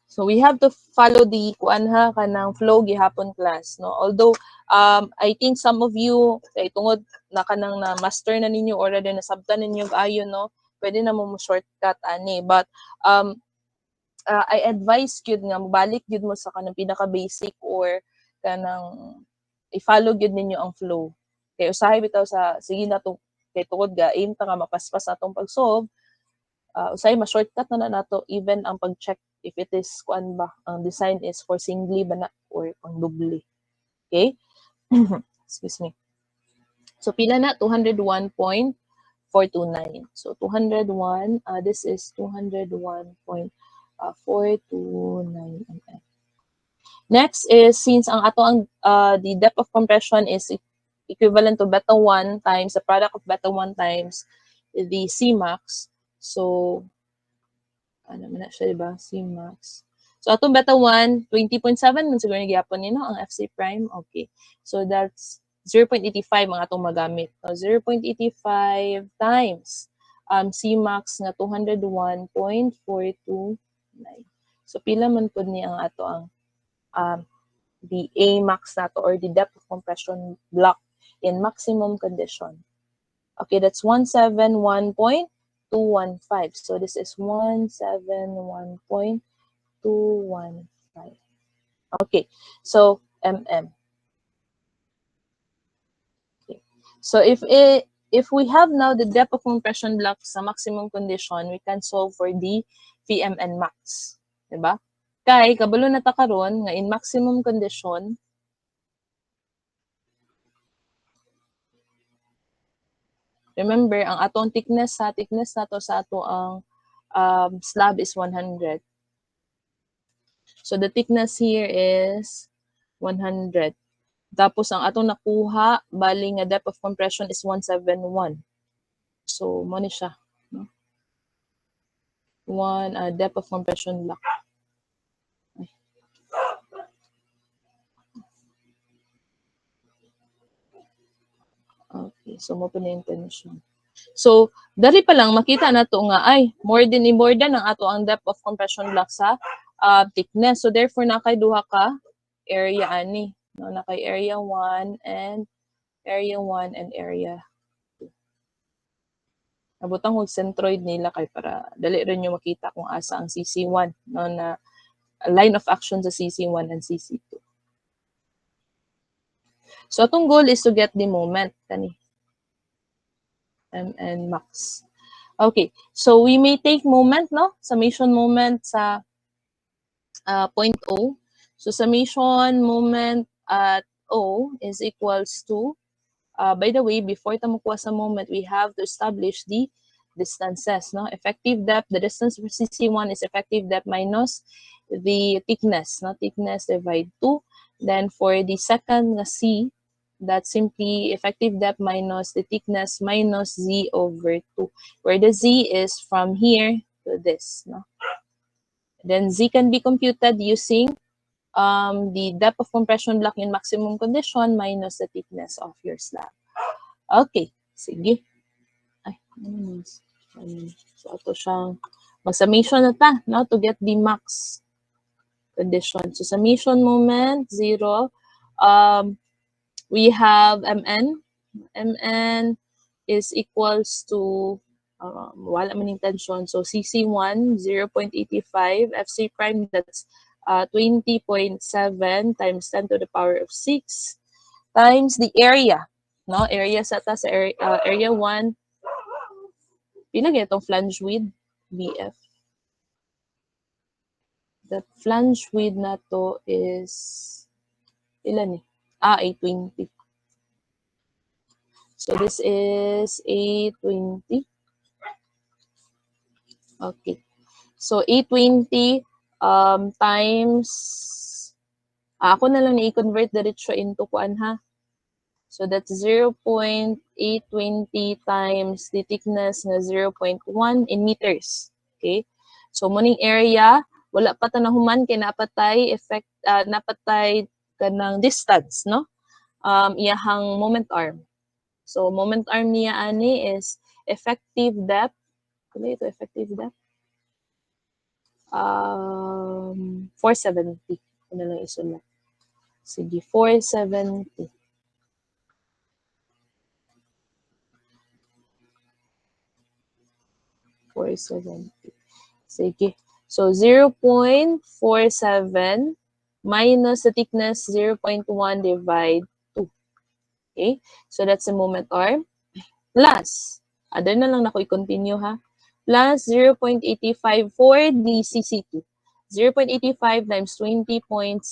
So we have to follow the kuanha kanang flow gihapon class, no? Although I think some of you kay tungod na kanang na master na ninyo already, na sabtan ninyo ayo, no? Pwede na mo shortcut ani, but I advise gyud nga mobalik gyud mo sa kanang pinaka basic or kanang i-follow gyud ninyo ang flow. Kay usahay bitaw sa sige na to kay tungod ga aim ta nga mapaspas atong pag-solve. Usay ma-shortcut na nato even ang pag-check if it is kuan ba ang design is for singly ba na or pang doble. Okay? Excuse me. So pila na 201.429. So 201, this is 201.429 mm. Next is, since ang ato ang the depth of compression is equivalent to beta 1 times the product of beta 1 times the Cmax. So ano man na siya, diba? Cmax. So, atong beta 1, 20.7, man siguro nagyapon nino ang FC prime. Okay. So, that's 0.85 ang atong magamit. So, 0.85 times Cmax nga 201.429. So, pila man po ni ang ato ang the A max nato or the depth of compression block in maximum condition. Okay, that's 171.215. So this is 171.215. Okay, so mm. Okay. So if we have now the depth of compression block sa maximum condition, we can solve for the VMN max, diba? Kay kabalo na ta karon nga in maximum condition, remember, ang atong thickness nato sa ato ang slab is 100. So the thickness here is 100. Tapos ang atong nakuha, bali nga depth of compression is 171. So mo ni siya, no? Depth of compression block. Okay, so mo pa na yung tension. So, dari pa lang makita na to nga ay more than ang ato ang depth of compression block sa thickness. So therefore nakay duha ka area ani, no, nakay area 1 and area 1 and area 2. Nabutang og centroid nila kay para dali rin nyo makita kung asa ang CC1, no, na line of action sa CC1 and CC2. So atong goal is to get the moment kani and max. Okay, so we may take moment, no? Summation moment sa point O. So summation moment at O is equals to, by the way, before ta makuha sa moment, we have to establish the distances, no? Effective depth, the distance for CC1 is effective depth minus the thickness, no? Thickness divide 2. Then for the second C, that's simply effective depth minus the thickness minus Z over 2, where the Z is from here to this, no? Then Z can be computed using the depth of compression block in maximum condition minus the thickness of your slab. Okay, Sige. Ay, so, ito siyang mag-summation na ta, no, to get the max condition. So, summation moment, 0. We have Mn. Mn is equals to, wala man yung tension. So, CC1, 0.85. FC prime, that's 20.7 times 10 to the power of 6 times the area. No? Area sa ta sa area 1. Pila gyud itong flange width? BF. The flange width na to is ilan eh? 820. So this is 820. Okay. So 820 times ako na lang i-convert diretso into kuan ha. So that's 0.820 times the thickness na 0.1 in meters. Okay? So muning area wala pa ta nahuman kay napatay effect napatay kanang distance, no? Iyahang moment arm. So moment arm niya ani is effective depth. Kaya ito effective depth. 470. Ano lang isulat. Sige, 470. Sige. So 0.47 minus the thickness 0.1 divide 2. Okay? So that's the moment arm. Plus, other na lang na ko i-continue ha. Plus 0.85 for the CC2. 0.85 times 20.7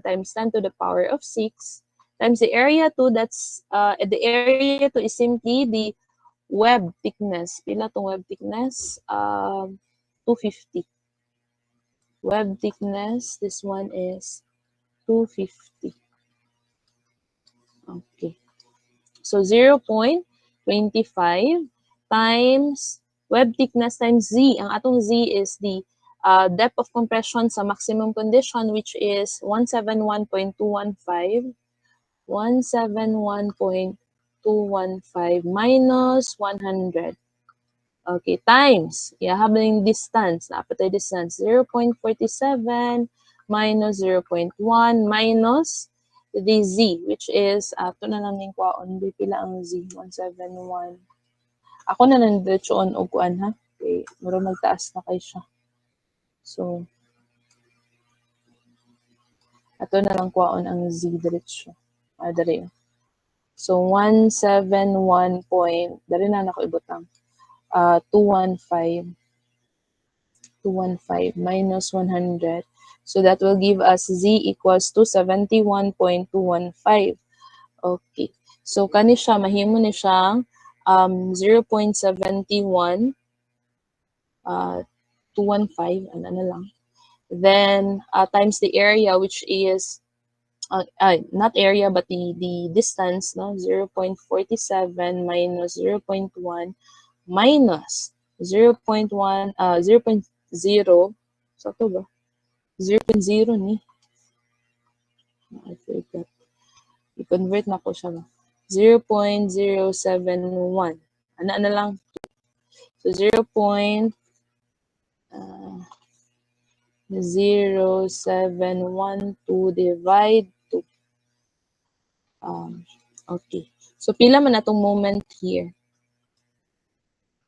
times 10 to the power of 6 times the area 2, that's the area 2 is simply the web thickness. Pila tong web thickness? 250. Web thickness, this one is 250. Okay. So 0.25 times web thickness times Z. Ang atong Z is the depth of compression sa maximum condition, which is 171.215. 171.215 minus 100. Okay, times. Habang distance, napatay distance, 0.47 minus 0.1 minus the Z, which is, ito na lang yung kwaon, pila ang Z, 171. Ako na lang diretso on o kuan ha. Okay, muro magtaas na kay siya. So, ito na lang kwaon ang Z diretso. Dari. So, 171 point, dari na ako ibutang. 215 minus 100. So that will give us Z equals to 71.215. Okay. So kani siya, mahimo ni siyang 0.71 215, ano na lang. Then times the area, which is not area but the distance, no, 0.47 minus 0.1 minus 0.1 0.0, so ito ba 0.0 ni, I forgot, i-convert na ko siya ba, 0.071, ano lang, so 0.0712 divide 2. Okay, so pila man atong moment here.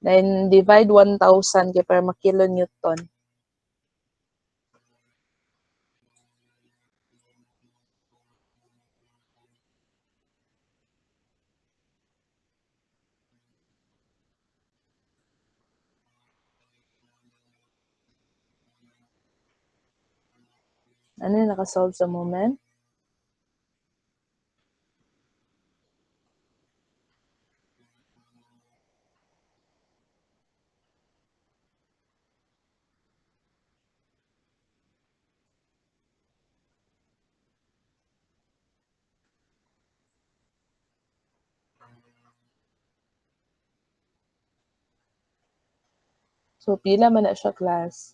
Then divide 1,000 kaya para makilonewton. Ano yung nakasolve sa moment? So, pila man na siya, class.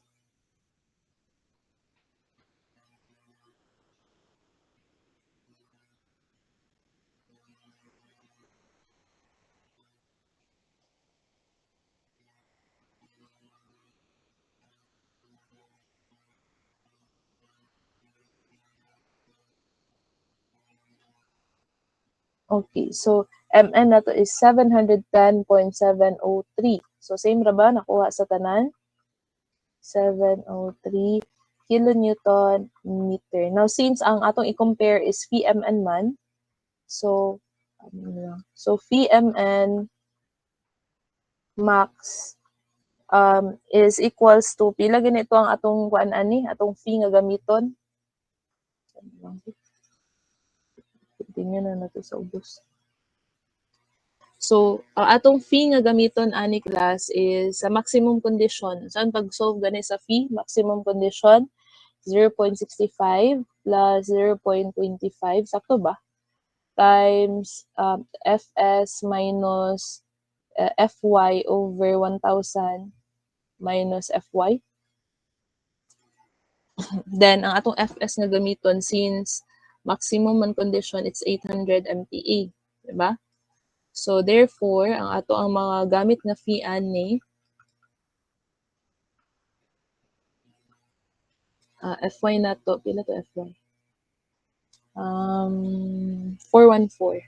Okay, so MN na to is 710.703. So same ra ba nakuha sa tanan? 703 kilonewton meter. Now since ang atong i-compare is VMN man, so VMN max is equals to pila ganito ang atong kuan ani, atong fee nga gamiton. Continue na nato sa ubos. So, ang atong fee nga gamiton ani class is sa maximum condition. Saan pag-solve gani sa fee? Maximum condition 0.65 plus 0.25, sakto ba? Times Fs minus Fy over 1,000 minus Fy. Then, ang atong Fs nga gamiton since maximum man condition, it's 800 MPa. Diba? So, therefore, ang ato ang mga gamit nga fee ani, Fy na to, pila to Fy? 414.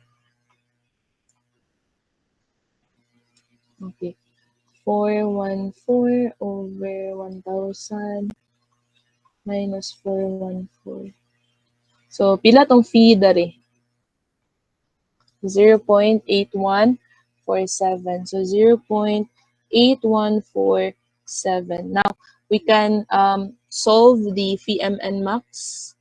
Okay. 414 over 1,000 minus 414. So, pila tong fee dari? 0.8147. So, 0.8147. Now, we can solve the VMN max,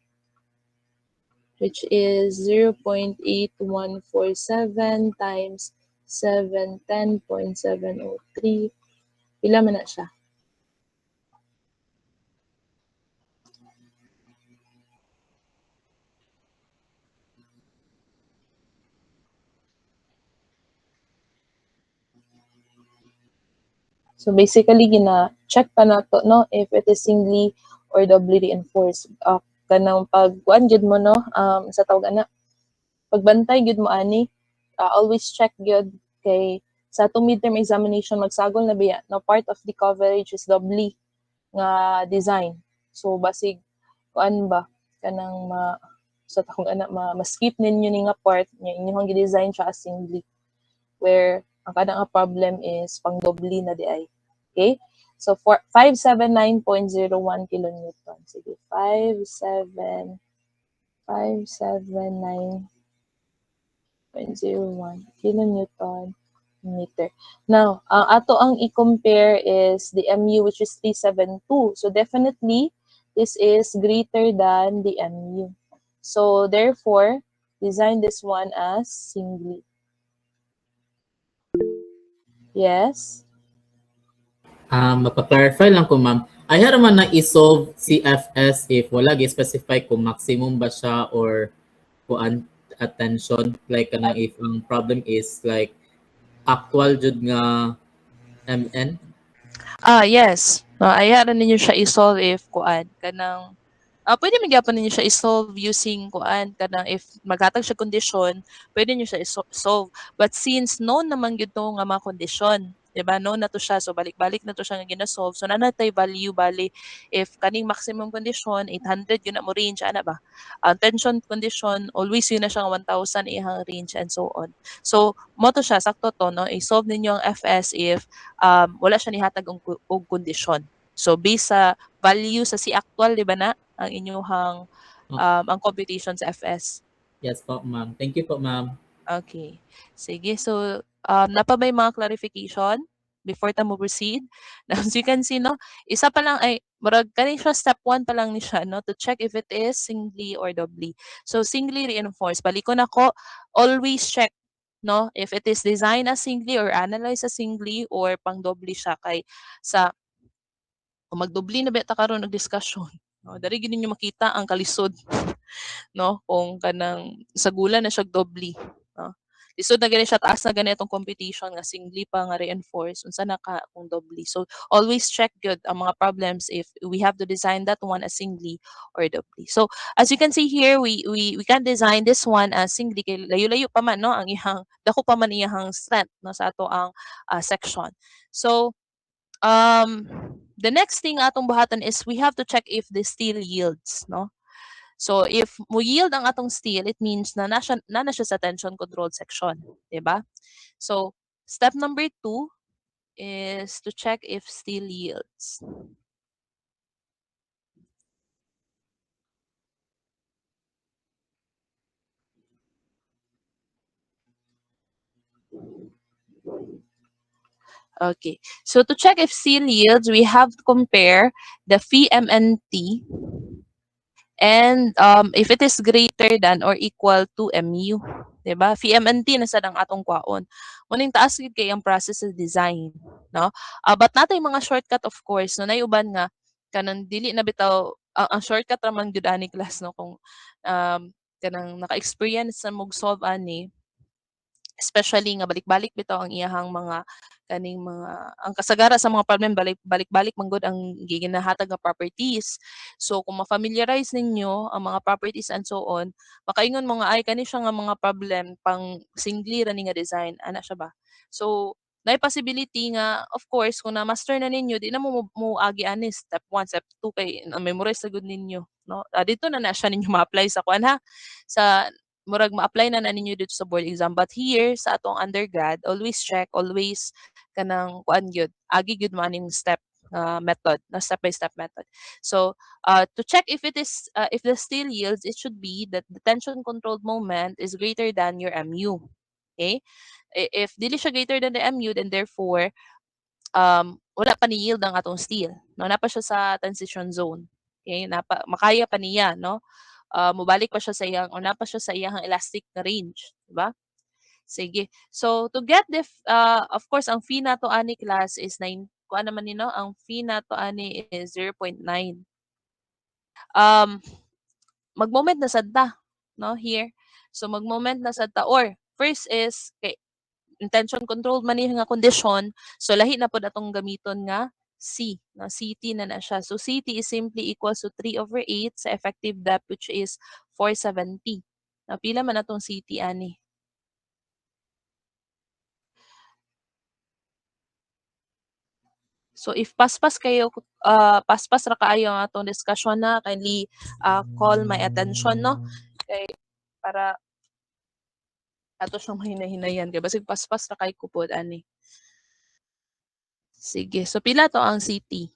which is 0.8147 times 710.703. Pila man na siya? So basically, gina-check pa na to, no, if it is singly or doubly reinforced. Kanang pag-kuan jud mo, no, sa tawag ana, pagbantay jud mo ani, always check jud kay sa atong midterm examination magsagol na biya, no, part of the coverage is doubly nga design. So basig kuan ba kanang sa takong ana ma-skip ninyo ni nga part nya inyong gi-design siya as singly, where ang kada nga problem is pang doubly na di ay. Okay? So for 579.01 kilonewton. Sige, 579.01 kilonewton meter. Now, ato ang i-compare is the MU, which is 372. So definitely, this is greater than the MU. So therefore, design this one as singly. Yes? Mapa-clarify lang ko, ma'am. Ayaw naman na i-solve CFS if wala gi-specify kung maximum ba siya or kung attention. Like, if ang problem is like actual jud nga MN. Yes. Ayaran ninyo siya i-solve if kuan kanang pwede magyapon ninyo siya i-solve using kuan kanang if maghatag siya kondisyon, pwede niyo siya i-solve. But since known naman gyud to nga mga kondisyon, di ba? Known na to siya, so balik-balik na to siya nga gina-solve. So nanatay value bali if kaning maximum condition 800 yun na mo range ana ba? Tension condition always yun na siya nga 1,000 ihang range and so on. So mo to siya sakto to, no, i-solve ninyo ang FS if wala siya nihatag og kondisyon. So based sa value sa C actual, di ba na ang inyong ang computation sa FS. Yes po, ma'am. Thank you po, ma'am. Okay. Sige, so napa may mga clarification before ta mo proceed? Now, as you can see, no, isa pa lang ay murag kani siya step 1 pa lang ni siya, no, to check if it is singly or doubly. So singly reinforced, balikon ako, always check, no, if it is designed as singly or analyzed as singly or pang doubly siya kay sa kung magdobli na beta karon og discussion, no, dari gid ninyo makita ang kalisod, no, kung kanang sa gula na siya dobli, no. Lisod na gani siya, taas na gani itong competition nga singly pa nga reinforce unsa na ka kung dobli. So always check gyud ang mga problems if we have to design that one as singly or doubly. So as you can see here, we can design this one as singly kay layo-layo pa man, no, ang ihang dako pa man iyang strength, no, sa ato ang section. So the next thing atong buhatan is we have to check if the steel yields, no. So if mo yield ang atong steel, it means na na siya sa tension controlled section, 'di ba? So step number 2 is to check if steel yields. Okay. So to check if steel yields, we have to compare the Phi-MNT and if it is greater than or equal to MU. Diba? Phi-MNT na sad ang atong kwaon. Muning taas gyud kay ang process of design, no? But natay mga shortcut of course, no uban nga kanang dili na bitaw ang shortcut ra man gyud ani class no kung kanang naka-experience na mog solve ani, especially nga balik-balik bitaw ang iyahang mga kaning mga ang kasagara sa mga problem balik-balik man gud ang giginahatag nga properties. So kung ma-familiarize ninyo ang mga properties and so on, makaingon mo nga ay kani siya nga mga problem pang singly ra ni nga design ana siya ba. So naay possibility nga of course kung na-master na ninyo di na mo agi ani step 1, step 2 kay na-memorize na gud ninyo no. Dito na siya ninyo ma-apply sa kuan ha sa murag ma-apply na ninyo dito sa board exam. But here sa atong undergrad, always check, always kanang kuan gyud, agi gyud mo aning step method, na step by step method. So, to check if it is if the steel yields, it should be that the tension controlled moment is greater than your MU. Okay? If dili siya greater than the MU, then therefore wala pa ni yield ang atong steel. No, napa siya sa transition zone. Okay? Makaya pa niya, no? Mobalik pa siya sa iyang o napa siya sa iyang elastic na range, di ba? Sige. So to get the of course ang fee nato ani class is 9 kuan naman ni no, ang fee nato ani is 0.9. Um Mag-moment na sad ta, no, here. So mag-moment na sad ta or first is kay intention controlled man ni nga kondisyon, so lahi na pod atong gamiton nga C, no, CT na siya. So CT is simply equals to 3/8 sa effective depth which is 470. Pila man atong CT ani? So if paspas kayo paspas ra kaayo ang atong discussion na kindly call my attention no kay para ato siyang mahinay-hinayan kay basig paspas ra kay kupod ani. Sige. So pila to ang CT?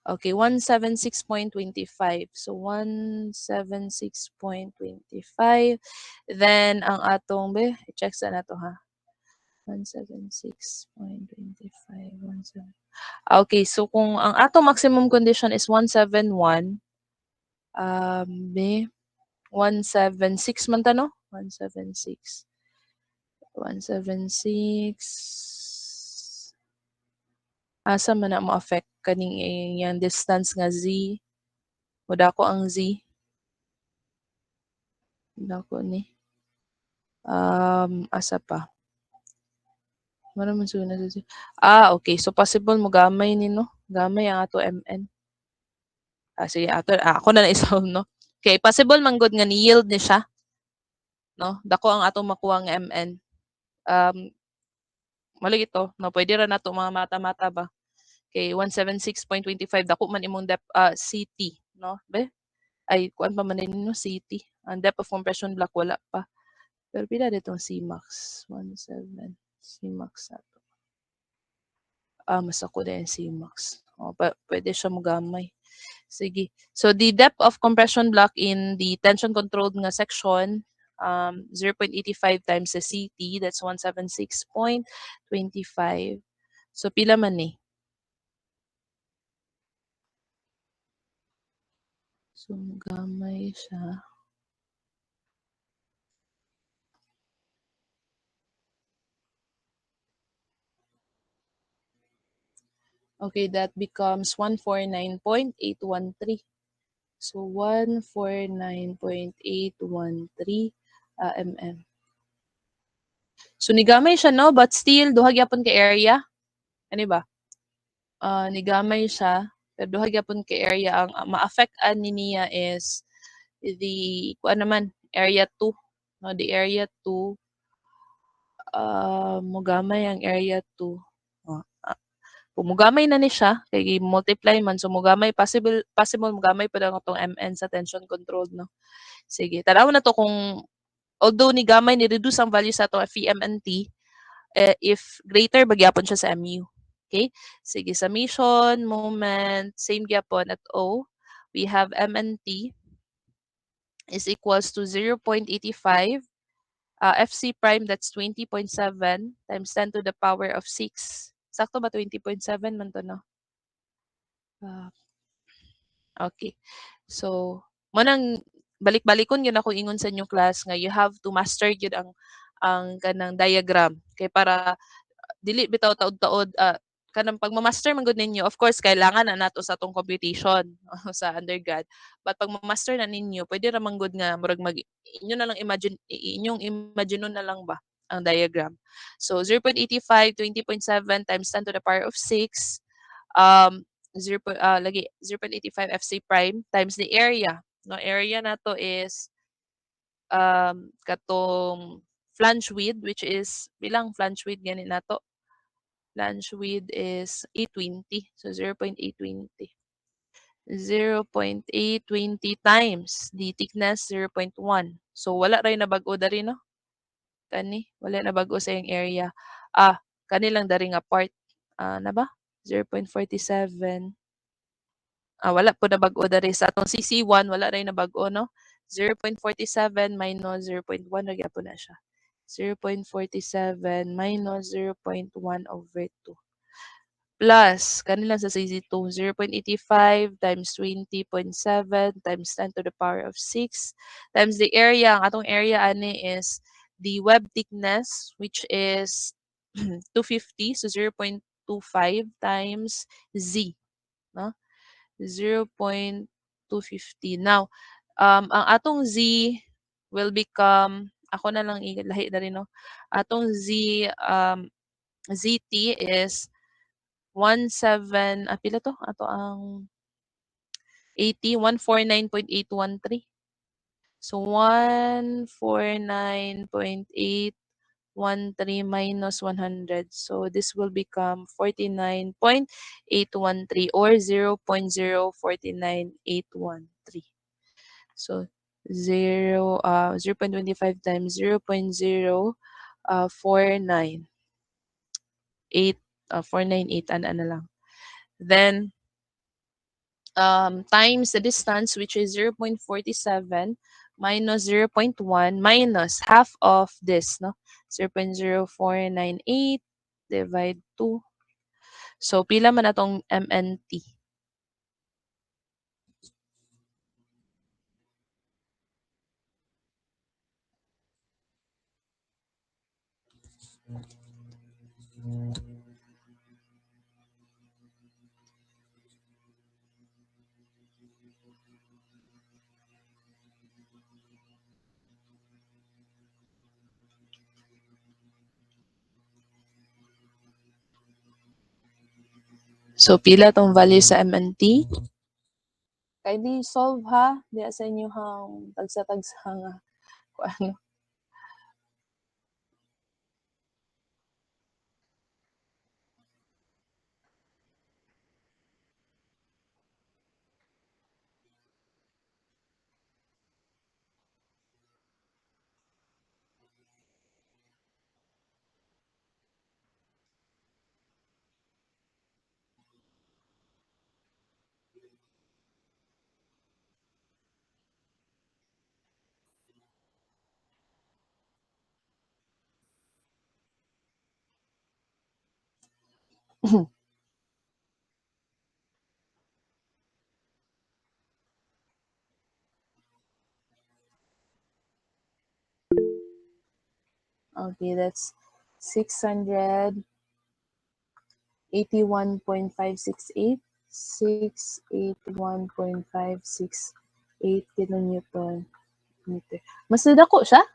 Okay, 176.25. So 176.25. Then ang atong i-check sa nato ha. 176.25. 17. Okay, so kung ang atong maximum condition is 171, 176 man ta no? 176. 176. Asa man na mo affect kaning yang distance nga z? Muda ko ang z. Muda ko ni. Asa pa? Maraming suna sa z. Okay. So possible mo gamay ni no? Gamay ang ato MN. Sige, ako na na-solve no? Okay, possible man good nga ni-yield ni siya. No? Dako ang atong makuha nga MN. Mali ito, no? Pwede ra nato mga mata-mata ba? Okay, 176.25 dako man imong depth CT, no? Be? Ay kuan pa man no CT. Ang depth of compression block wala pa. Pero pila ditong Cmax? 17 Cmax ato. Mas ako din Cmax. Pwede siya mogamay. Sige. So the depth of compression block in the tension controlled nga section 0.85 times the CT, that's 176.25. So pila man ni? So gamay siya. Okay, that becomes 149.813. So 149.813 mm. So nigamay siya no, but still duha gyapon ka area. Ano ba? Nigamay siya, pero duha gyapon ka area ang ma-affect ani niya is the kuan naman area 2. No, the area 2 mo gamay ang area 2. Kung mugamay na ni siya, kay multiply man, so mugamay, possible mugamay pa lang itong MN sa tension control, no? Sige, tanaw na to kung, although ni gamay, ni-reduce ang value sa itong FEMNT, if greater, bagyapon siya sa MU. Okay? Sige, summation, moment, same gyapon at O. We have MNT is equals to 0.85 FC prime, that's 20.7 times 10 to the power of 6. Sakto ba 20.7 man to, no? Okay. So, manang balik-balikon yun ako ingon sa inyong class nga you have to master yun ang kanang diagram. Kay para dili bitaw taod-taod kanang pagma-master man gud ninyo, of course kailangan na nato sa atong computation sa undergrad. But pag ma-master na ninyo, pwede ra man gud nga murag inyo na lang inyong imagine na lang ba ang diagram. So 0.85, 20.7 times 10 to the power of 6 lagi 0.85 FC prime times the area. No, area na to is katong flange width, which is bilang flange width gani nato. Flange width is 820. So 0.820. 0.820 times the thickness 0.1. So wala ray na bag-o dari, no? Kani wala na bag-o sa yung area. Kani lang dari nga part na ba? 0.47. Wala po na bag-o dari sa atong CC1, wala ray na bag-o, no? 0.47 minus 0.1 ra gyapon na siya. 0.47 minus 0.1 over 2. Plus, kanila sa CC2, 0.85 times 20.7 times 10 to the power of 6 times the area. Ang atong area ani is the web thickness, which is 250. So 0.25 times Z. No? 0.250. Now, ang atong Z will become, ako na lang ilahi na rin, no? Atong Z, ZT is 17, pila to? Ato ang 80, 149.813. So, 149.813 minus 100. So, this will become 49.813 or 0.049813. So, 0.25 times 0.0498 498 ano lang. Then times the distance, which is 0.47 minus 0.1 minus half of this, no? 0.0498 divide 2. So pila man atong MNT? So pila tong value sa MNT? Kay di solve ha, di sa inyo hang tagsa-tagsa nga kung ano. Okay, that's 681.568. 681.568 kilonewton meter. Mas dako siya?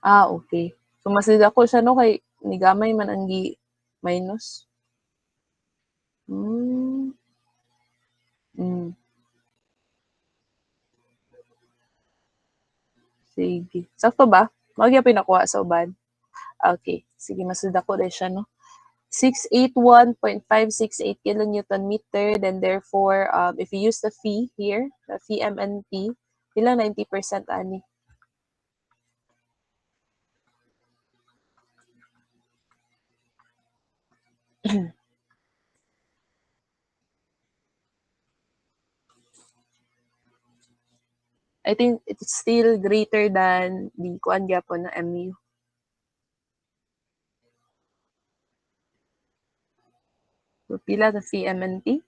Okay. So mas dako siya, no, kay ni gamay man ang gi minus. Mm. Sige. Sakto ba? Magya pinakuha sa uban. Okay. Sige, masud ako rin siya, no? 681.568 kilonewton meter. Then therefore, if you use the phi here, the phi MNP, ilang 90% ani? I think it's still greater than the kuan gyapon na MU. So, pila the phi MNP?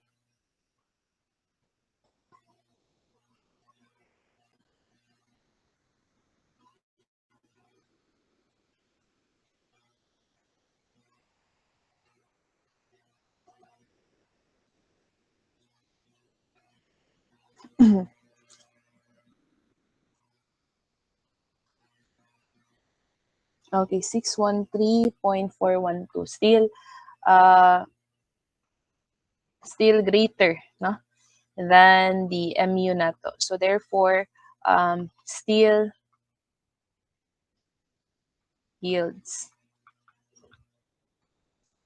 Okay, 613.412. Still greater, no? Than the MU nato. So therefore, still yields.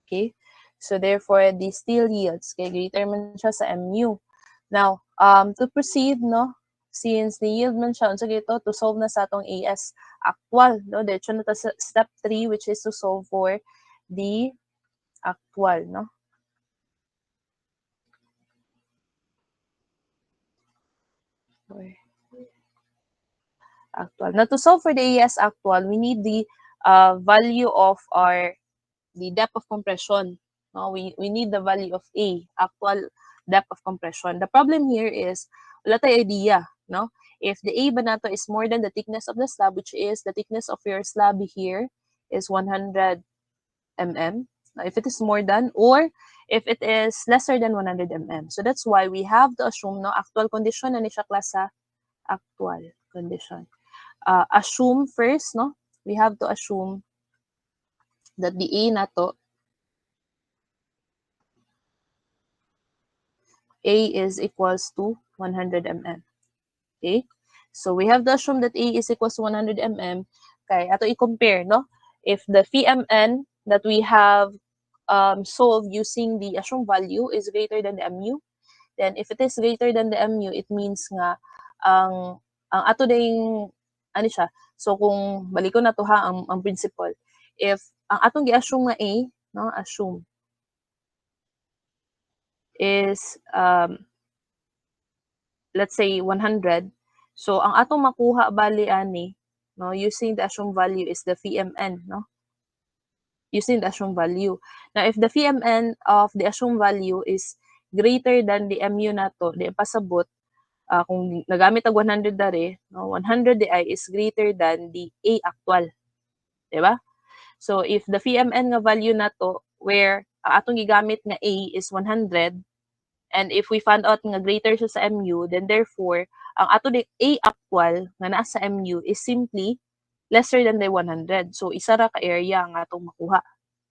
Okay? So therefore, the still yields. Okay, greater man siya sa MU. Now, to proceed, no? Since the yield man siya, unsa gito, to solve na sa atong AS actual, no? Diretso na ta sa step 3, which is to solve for the actual, no? Actual. Now, to solve for the AS actual, we need the value of the depth of compression. No, we need the value of A, actual depth of compression. The problem here is wala tayo idea, no? If the A ba nato is more than the thickness of the slab, which is the thickness of your slab here is 100 mm. Now, if it is more than or if it is lesser than 100 mm. So that's why we have to assume no actual condition na ni siya klasa actual condition. Assume first, no? We have to assume that the A nato A is equals to 100 mm. Okay? So we have to assume that A is equals to 100 mm. Okay, ato i-compare, no? If the Vmn that we have solved using the assumed value is greater than the mu, then if it is greater than the mu, it means nga ang ato ding ano siya. So kung balikon na to ha ang principle. If ang atong gi-assume nga A, no, assume is let's say 100. So ang atong makuha bali ani, no, using the assumed value is the Vmn, no? Using the assumed value. Now if the Vmn of the assumed value is greater than the mu nato, di pasabot kung nagamit ang 100 dari, no, 100 di ay is greater than the A actual. Di ba? So if the Vmn nga value nato where atong gigamit nga A is 100, and if we found out nga greater siya sa MU, then therefore, ang ato di A actual nga naa sa MU is simply lesser than the 100. So, isa ra ka area ang atong makuha.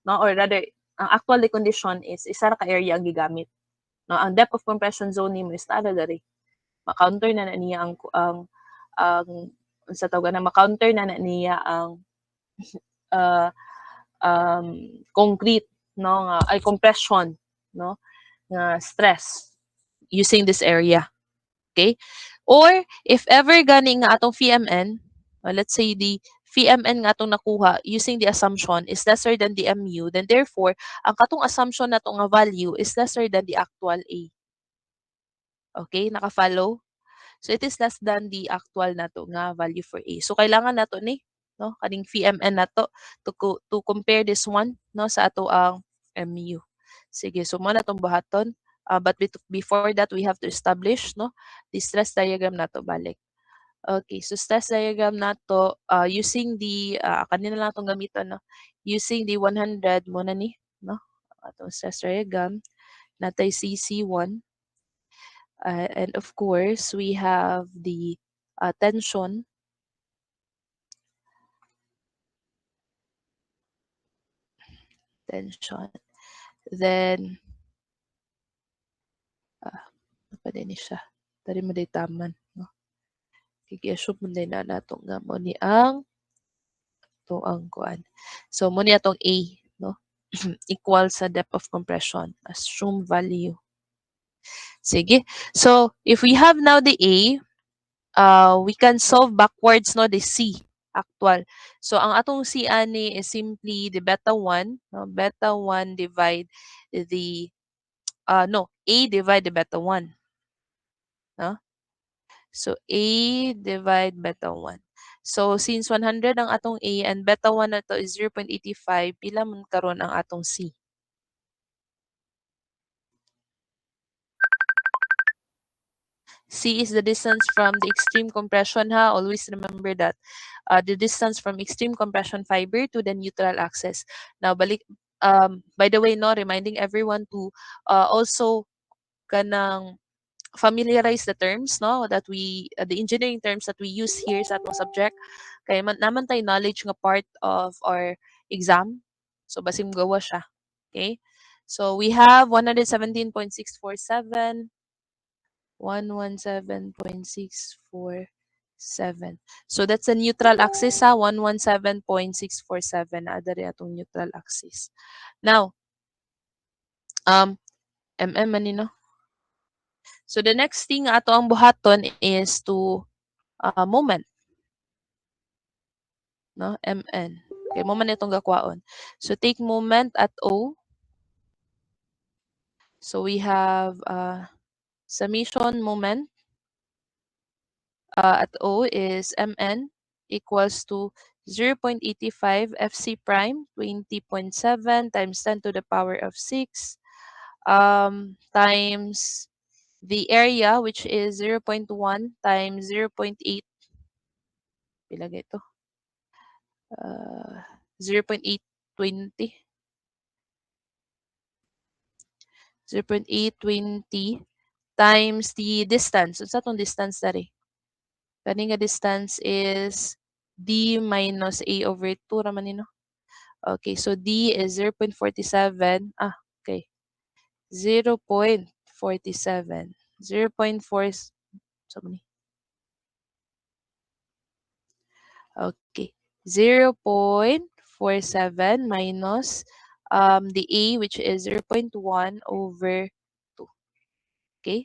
No? Or rather, ang actual condition is isa ra ka area ang gigamit. No? Ang depth of compression zone nimo is tada dari. Ma-counter na niya ang sa tawag na ma-counter na niya ang concrete, no, nga ay compression, no, nga stress using this area. Okay? Or if ever gani nga atong Vmn, let's say the Vmn nga atong nakuha using the assumption is lesser than the mu, then therefore ang katong assumption nato nga value is lesser than the actual A. Okay, naka-follow? So it is less than the actual nato nga value for A. So kailangan nato ni, no, kaning Vmn nato to compare this one, no, sa ato ang mu. Sige, so mo na tong buhaton. But before that, we have to establish, no, the stress diagram nato balik. Okay, so stress diagram nato using the kanina lang itong gamiton, no, using the 100 mo na ni, no, atong stress diagram natay CC1, and of course we have the tension, then pa din siya dari mo taman, no. Kigi-assume mo na nato nga mo ni ang to ang kuan. So mo ni atong A, no? Equal sa depth of compression. Assume value. Sige. So if we have now the A, we can solve backwards no the C actual. So ang atong C ani is simply the beta 1, no? Beta 1 divide the no, A divide the beta 1, no? So A divide beta 1. So since 100 ang atong A and beta 1 na to is 0.85, pila man karon ang atong C? C is the distance from the extreme compression ha. Always remember that. The distance from extreme compression fiber to the neutral axis. Now, by the way, no, reminding everyone to also kanang familiarize the terms, no, that the engineering terms that we use here sa atong subject. Kaya naman tayo knowledge nga part of our exam. So, basim gawa siya. Okay? So, we have 117.647. 117.647. So that's a neutral axis ha, 117.647 na adari atong neutral axis. Now, manino. So the next thing ato ang buhaton is to moment. No, mn. Okay, moment itong gakwaon. So take moment at O. So we have summation moment at O is mn equals to 0.85 fc prime 20.7 times 10 to the power of 6 times the area, which is 0.1 times 0.8, pilagay ito, 0.820 times the distance. So sa itong distance dari, kani nga distance is d minus a over 2 raman nino. Okay, so d is 0.47. Okay. 0.47. 0.4. Okay. 0.47 minus the A, which is 0.1 over 2. Okay?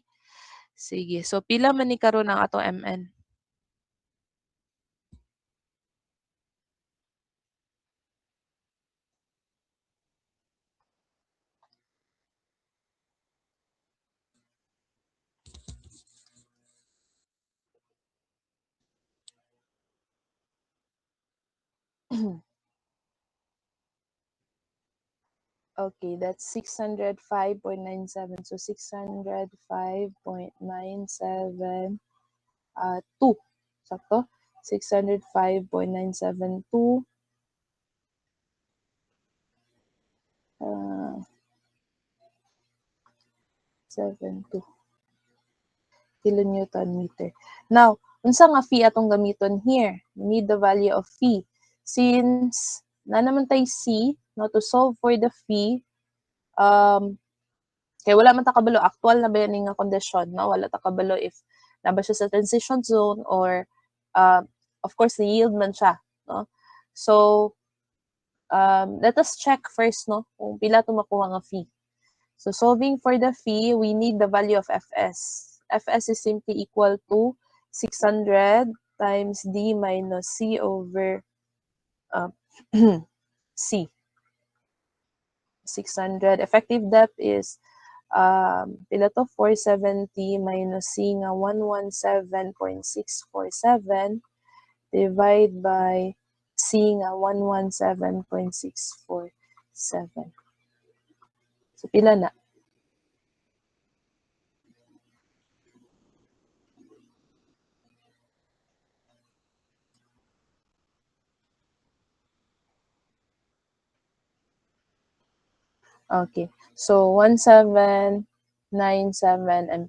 Sige. So, pila man ni karon ang ato MN? Okay, that's 605.97. So 605.97 2. Sakto? 605.972 72 kilonewton meter. Now, unsa nga phi atong gamiton here? We need the value of phi. Since na naman tay C, no, to solve for the phi, kaya wala man ta kabalo actual na ba yan nga condition, no? Wala ta kabalo if na ba siya sa transition zone or of course the yield man siya, no? So let us check first, no, kung pila to makuha nga phi. So solving for the phi, we need the value of Fs. Fs is simply equal to 600 times d minus c over c. 600. Effective depth is pila to 470 minus c nga 117.647 divide by c nga 117.647. So pila na? Okay. So 1797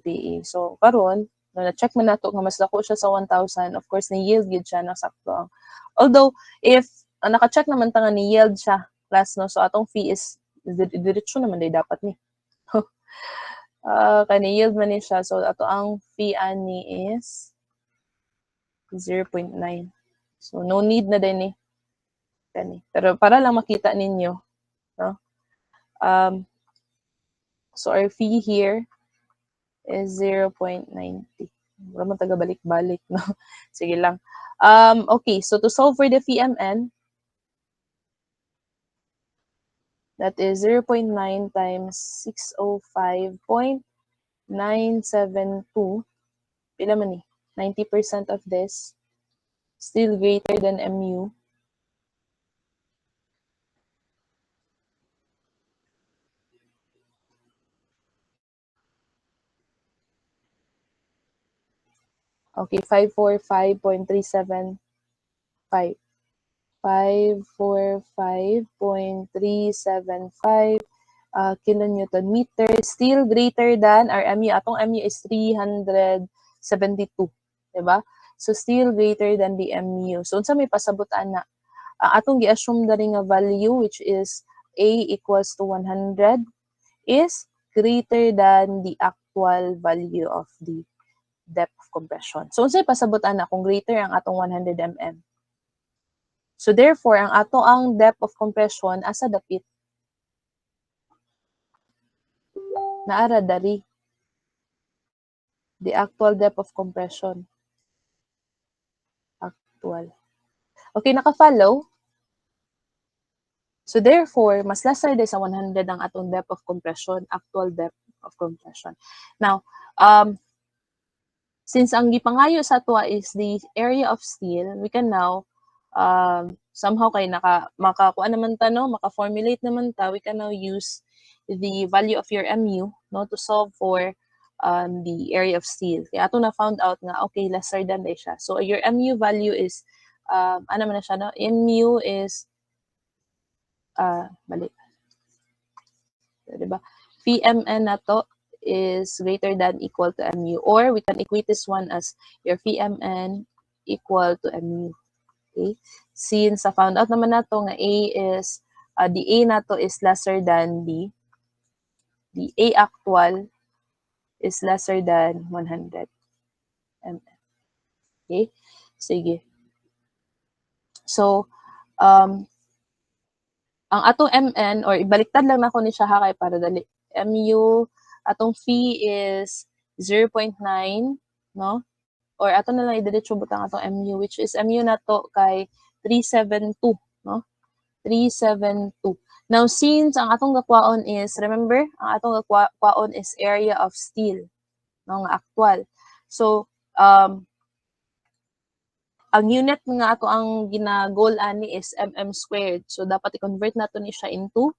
MPa. So karon, na-check man nato nga mas dako siya sa 1,000. Of course, ni-yield gid siya na sakto. Although if naka-check naman ta nga ni-yield siya class, no, so atong fee is diretso naman day dapat ni. Kani yield man ni siya, so ato ang fee ani is 0.9. So, no need na din eh. Kani. Pero para lang makita ninyo, no? So, our fee here is 0.90. Wala mo taga balik-balik, no? Sige lang. Okay, so to solve for the VMN, that is 0.9 times 605.972. Pila man eh? 90% of this still greater than MU. Okay, 545.375. 545.375 kilonewton meter, still greater than our MU. Atong MU is 372, diba? So still greater than the MU. So unsa may pasabutan na? Ang atong gi-assume dali nga value, which is A equals to 100, is greater than the actual value of the depth of compression. So unsay pasabutan na kung greater ang atong 100 mm? So therefore, ang ato ang depth of compression asa dapit? Naara dari. The actual depth of compression. Actual. Okay, naka-follow? So therefore, mas lesser din sa 100 ang atong depth of compression, actual depth of compression. Now, since ang gipangayo sa ato is the area of steel, we can now somehow kay makakuha naman ta, no, maka-formulate naman ta, we can now use the value of your MU, no, to solve for the area of steel. Kaya ato na found out nga, okay, lesser than day siya. So your MU value is, ano man na siya, no? MU is, balik. So, diba? VMN na to is greater than equal to MU. Or we can equate this one as your VMN equal to MU. Okay? Since found out naman nato nga A is, the A nato is lesser than the A actual is lesser than 100 mm. Okay? Sige. So, ang atong MN, or ibaliktad lang na ko ni siya ha, kay para dali. MU, atong fee is 0.9, no? Or ato na lang idiretso butang atong MU, which is MU na to kay 372, no? 372. Now, since ang atong gakwaon is, remember, ang atong gakwaon is area of steel, no, nga actual. So, ang unit nga ato ang ginagol ani is mm squared. So, dapat i-convert nato ni siya into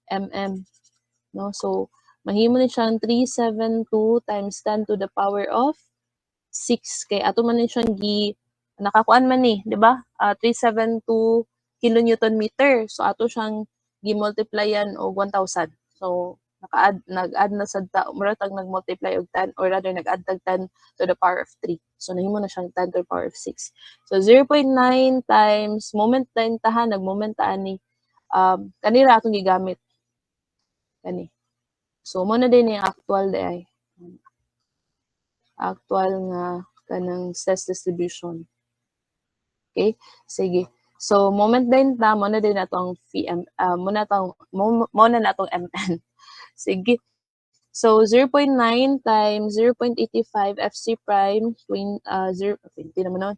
mm, no? So, mahimo ni siyang 372 times 10 to the power of 6. Kay ato man ni siyang nakakuan man ni, di ba? 372 kilonewton meter. So, ato siyang gi-multiplyan og 1,000. So, nag-add na sad ta, muratag nag-multiply og 10, or rather nag-add tag 10 to the power of 3. So, nahimo na siyang 10 to the power of 6. So, 0.9 times moment time tahan, nag-moment taan ni, kanira atong gigamit. Kani. So, mo na din yung actual day. Actual nga kanang stress distribution. Okay? Sige. So, moment din ta, mo na din natong VM, mo na natong MN. Sige. So, 0.9 times 0.85 FC prime, 20 naman nun.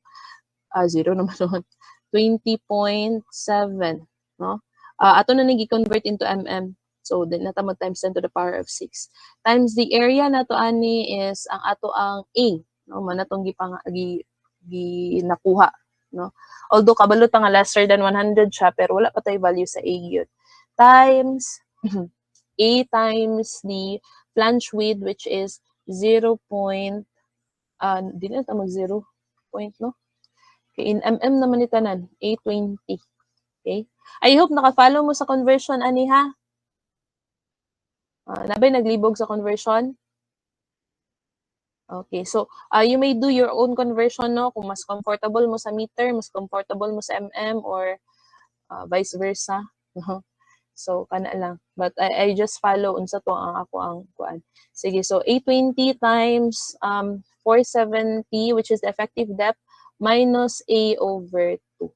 0 naman nun. 20.7, no? Ato na nag-convert into MM. So, then nata mag times 10 to the power of 6. Times the area na to ani is ang ato ang A, no? Man natong nakuha, no? Although kabalo ta nga lesser than 100 siya, pero wala pa tay value sa A yun. Times A times the flange width, which is 0. Di na ta mag 0 point, no? Okay, in MM naman ni tanan, 820. Okay? I hope naka-follow mo sa conversion, ani ha? Nabay naglibog sa conversion? Okay, so you may do your own conversion, no? Kung mas comfortable mo sa meter, mas comfortable mo sa MM, or vice versa. No? So, kana lang. But I just follow unsa to ang ako ang kuan. Sige, so 820 times 470, which is the effective depth minus A over 2.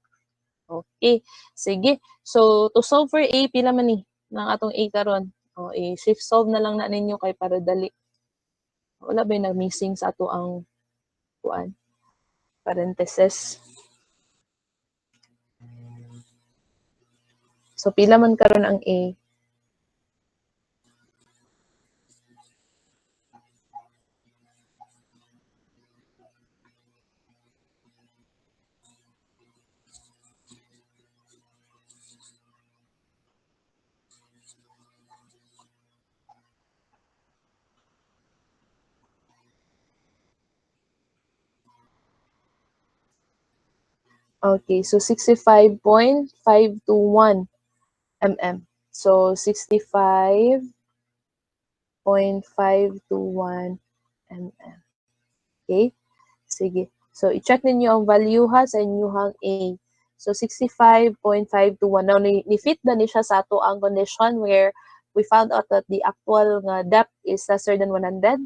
Okay. Sige. So, to solve for A, pila man ni ng atong A karon. O, i-shift solve na lang na ninyo kay para dali. Wala ba yung missing sa ato ang kuan? Parenthesis. So, pila man karon ang A? Okay, so 65.521 mm. So 65.521 mm. Okay? Sige. So i-check ninyo ang value ha sa inyong A. So 65.521. Now ni-fit na ni siya sa ato ang condition where we found out that the actual nga depth is lesser than 100.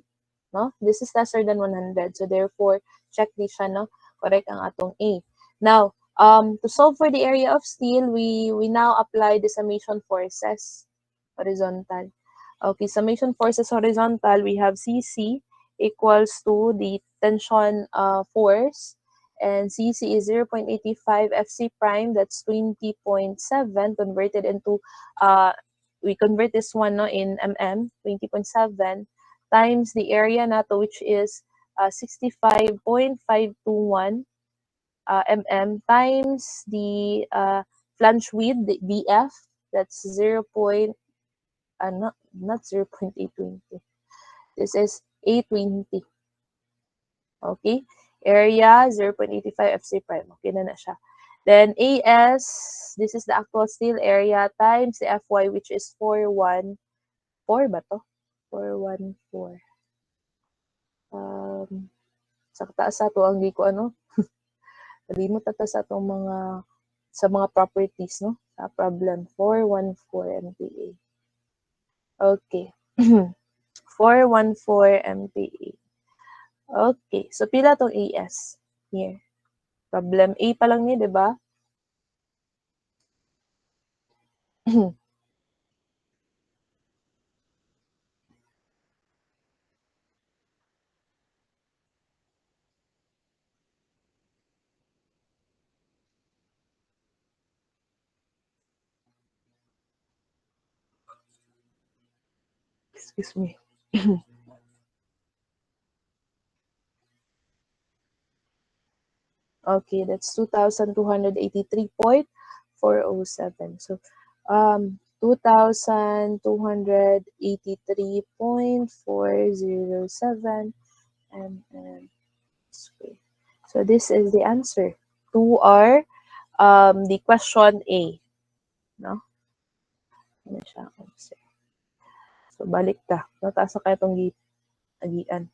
No? This is lesser than 100. So therefore, check di siya, no? Correct ang atong A. Now, to solve for the area of steel, we now apply the summation forces horizontal. Okay, summation forces horizontal, we have CC equals to the tension force, and CC is 0.85 FC prime, that's 20.7 converted into, we convert this one no, in mm, 20.7 times the area nato, which is 65.521 mm times the flange width, the BF, that's 0. Not 0.820. This is 820. Okay? Area 0.85 FC prime. Okay na siya. Then AS, this is the actual steel area times the FY, which is 414 ba to? 414. Sa taas sa to ang di ko ano. Kalimot ata sa atong mga properties, no? Sa problem 414 MPa. Okay. 414 MPa. Okay. So pila tong AS here? Problem A pa lang ni, di ba? Excuse me. Okay, that's 2,283.407. So, 2,283.407 mm square. So, this is the answer to our the question A. No? Ano siya answer? So, balik ta. Nataas na kayo itong agian.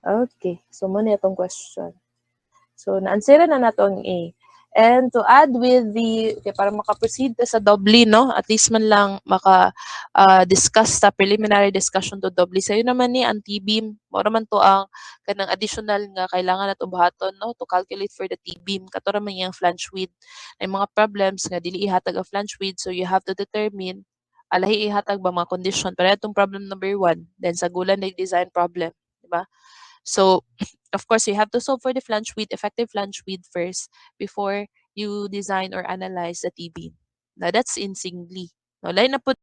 Okay. So, muna itong question. So, na-answeran na nato ang A. And to add with the, okay, para makaproceed sa doubly, no? At least man lang discuss sa preliminary discussion to doubly. Sa'yo naman ni ang T-beam. Mora man to ang kanang additional nga kailangan nato buhaton, no? To calculate for the T-beam. Kato raman yung flange width. May mga problems nga dili ihatag ang flange width, so you have to determine alahi ihatag ba mga condition. Pero itong problem number 1, then sa gulan na design problem. Diba? So, of course, you have to solve for the flange width, effective flange width first before you design or analyze the T-beam. Now, that's in singly. Now, lain na po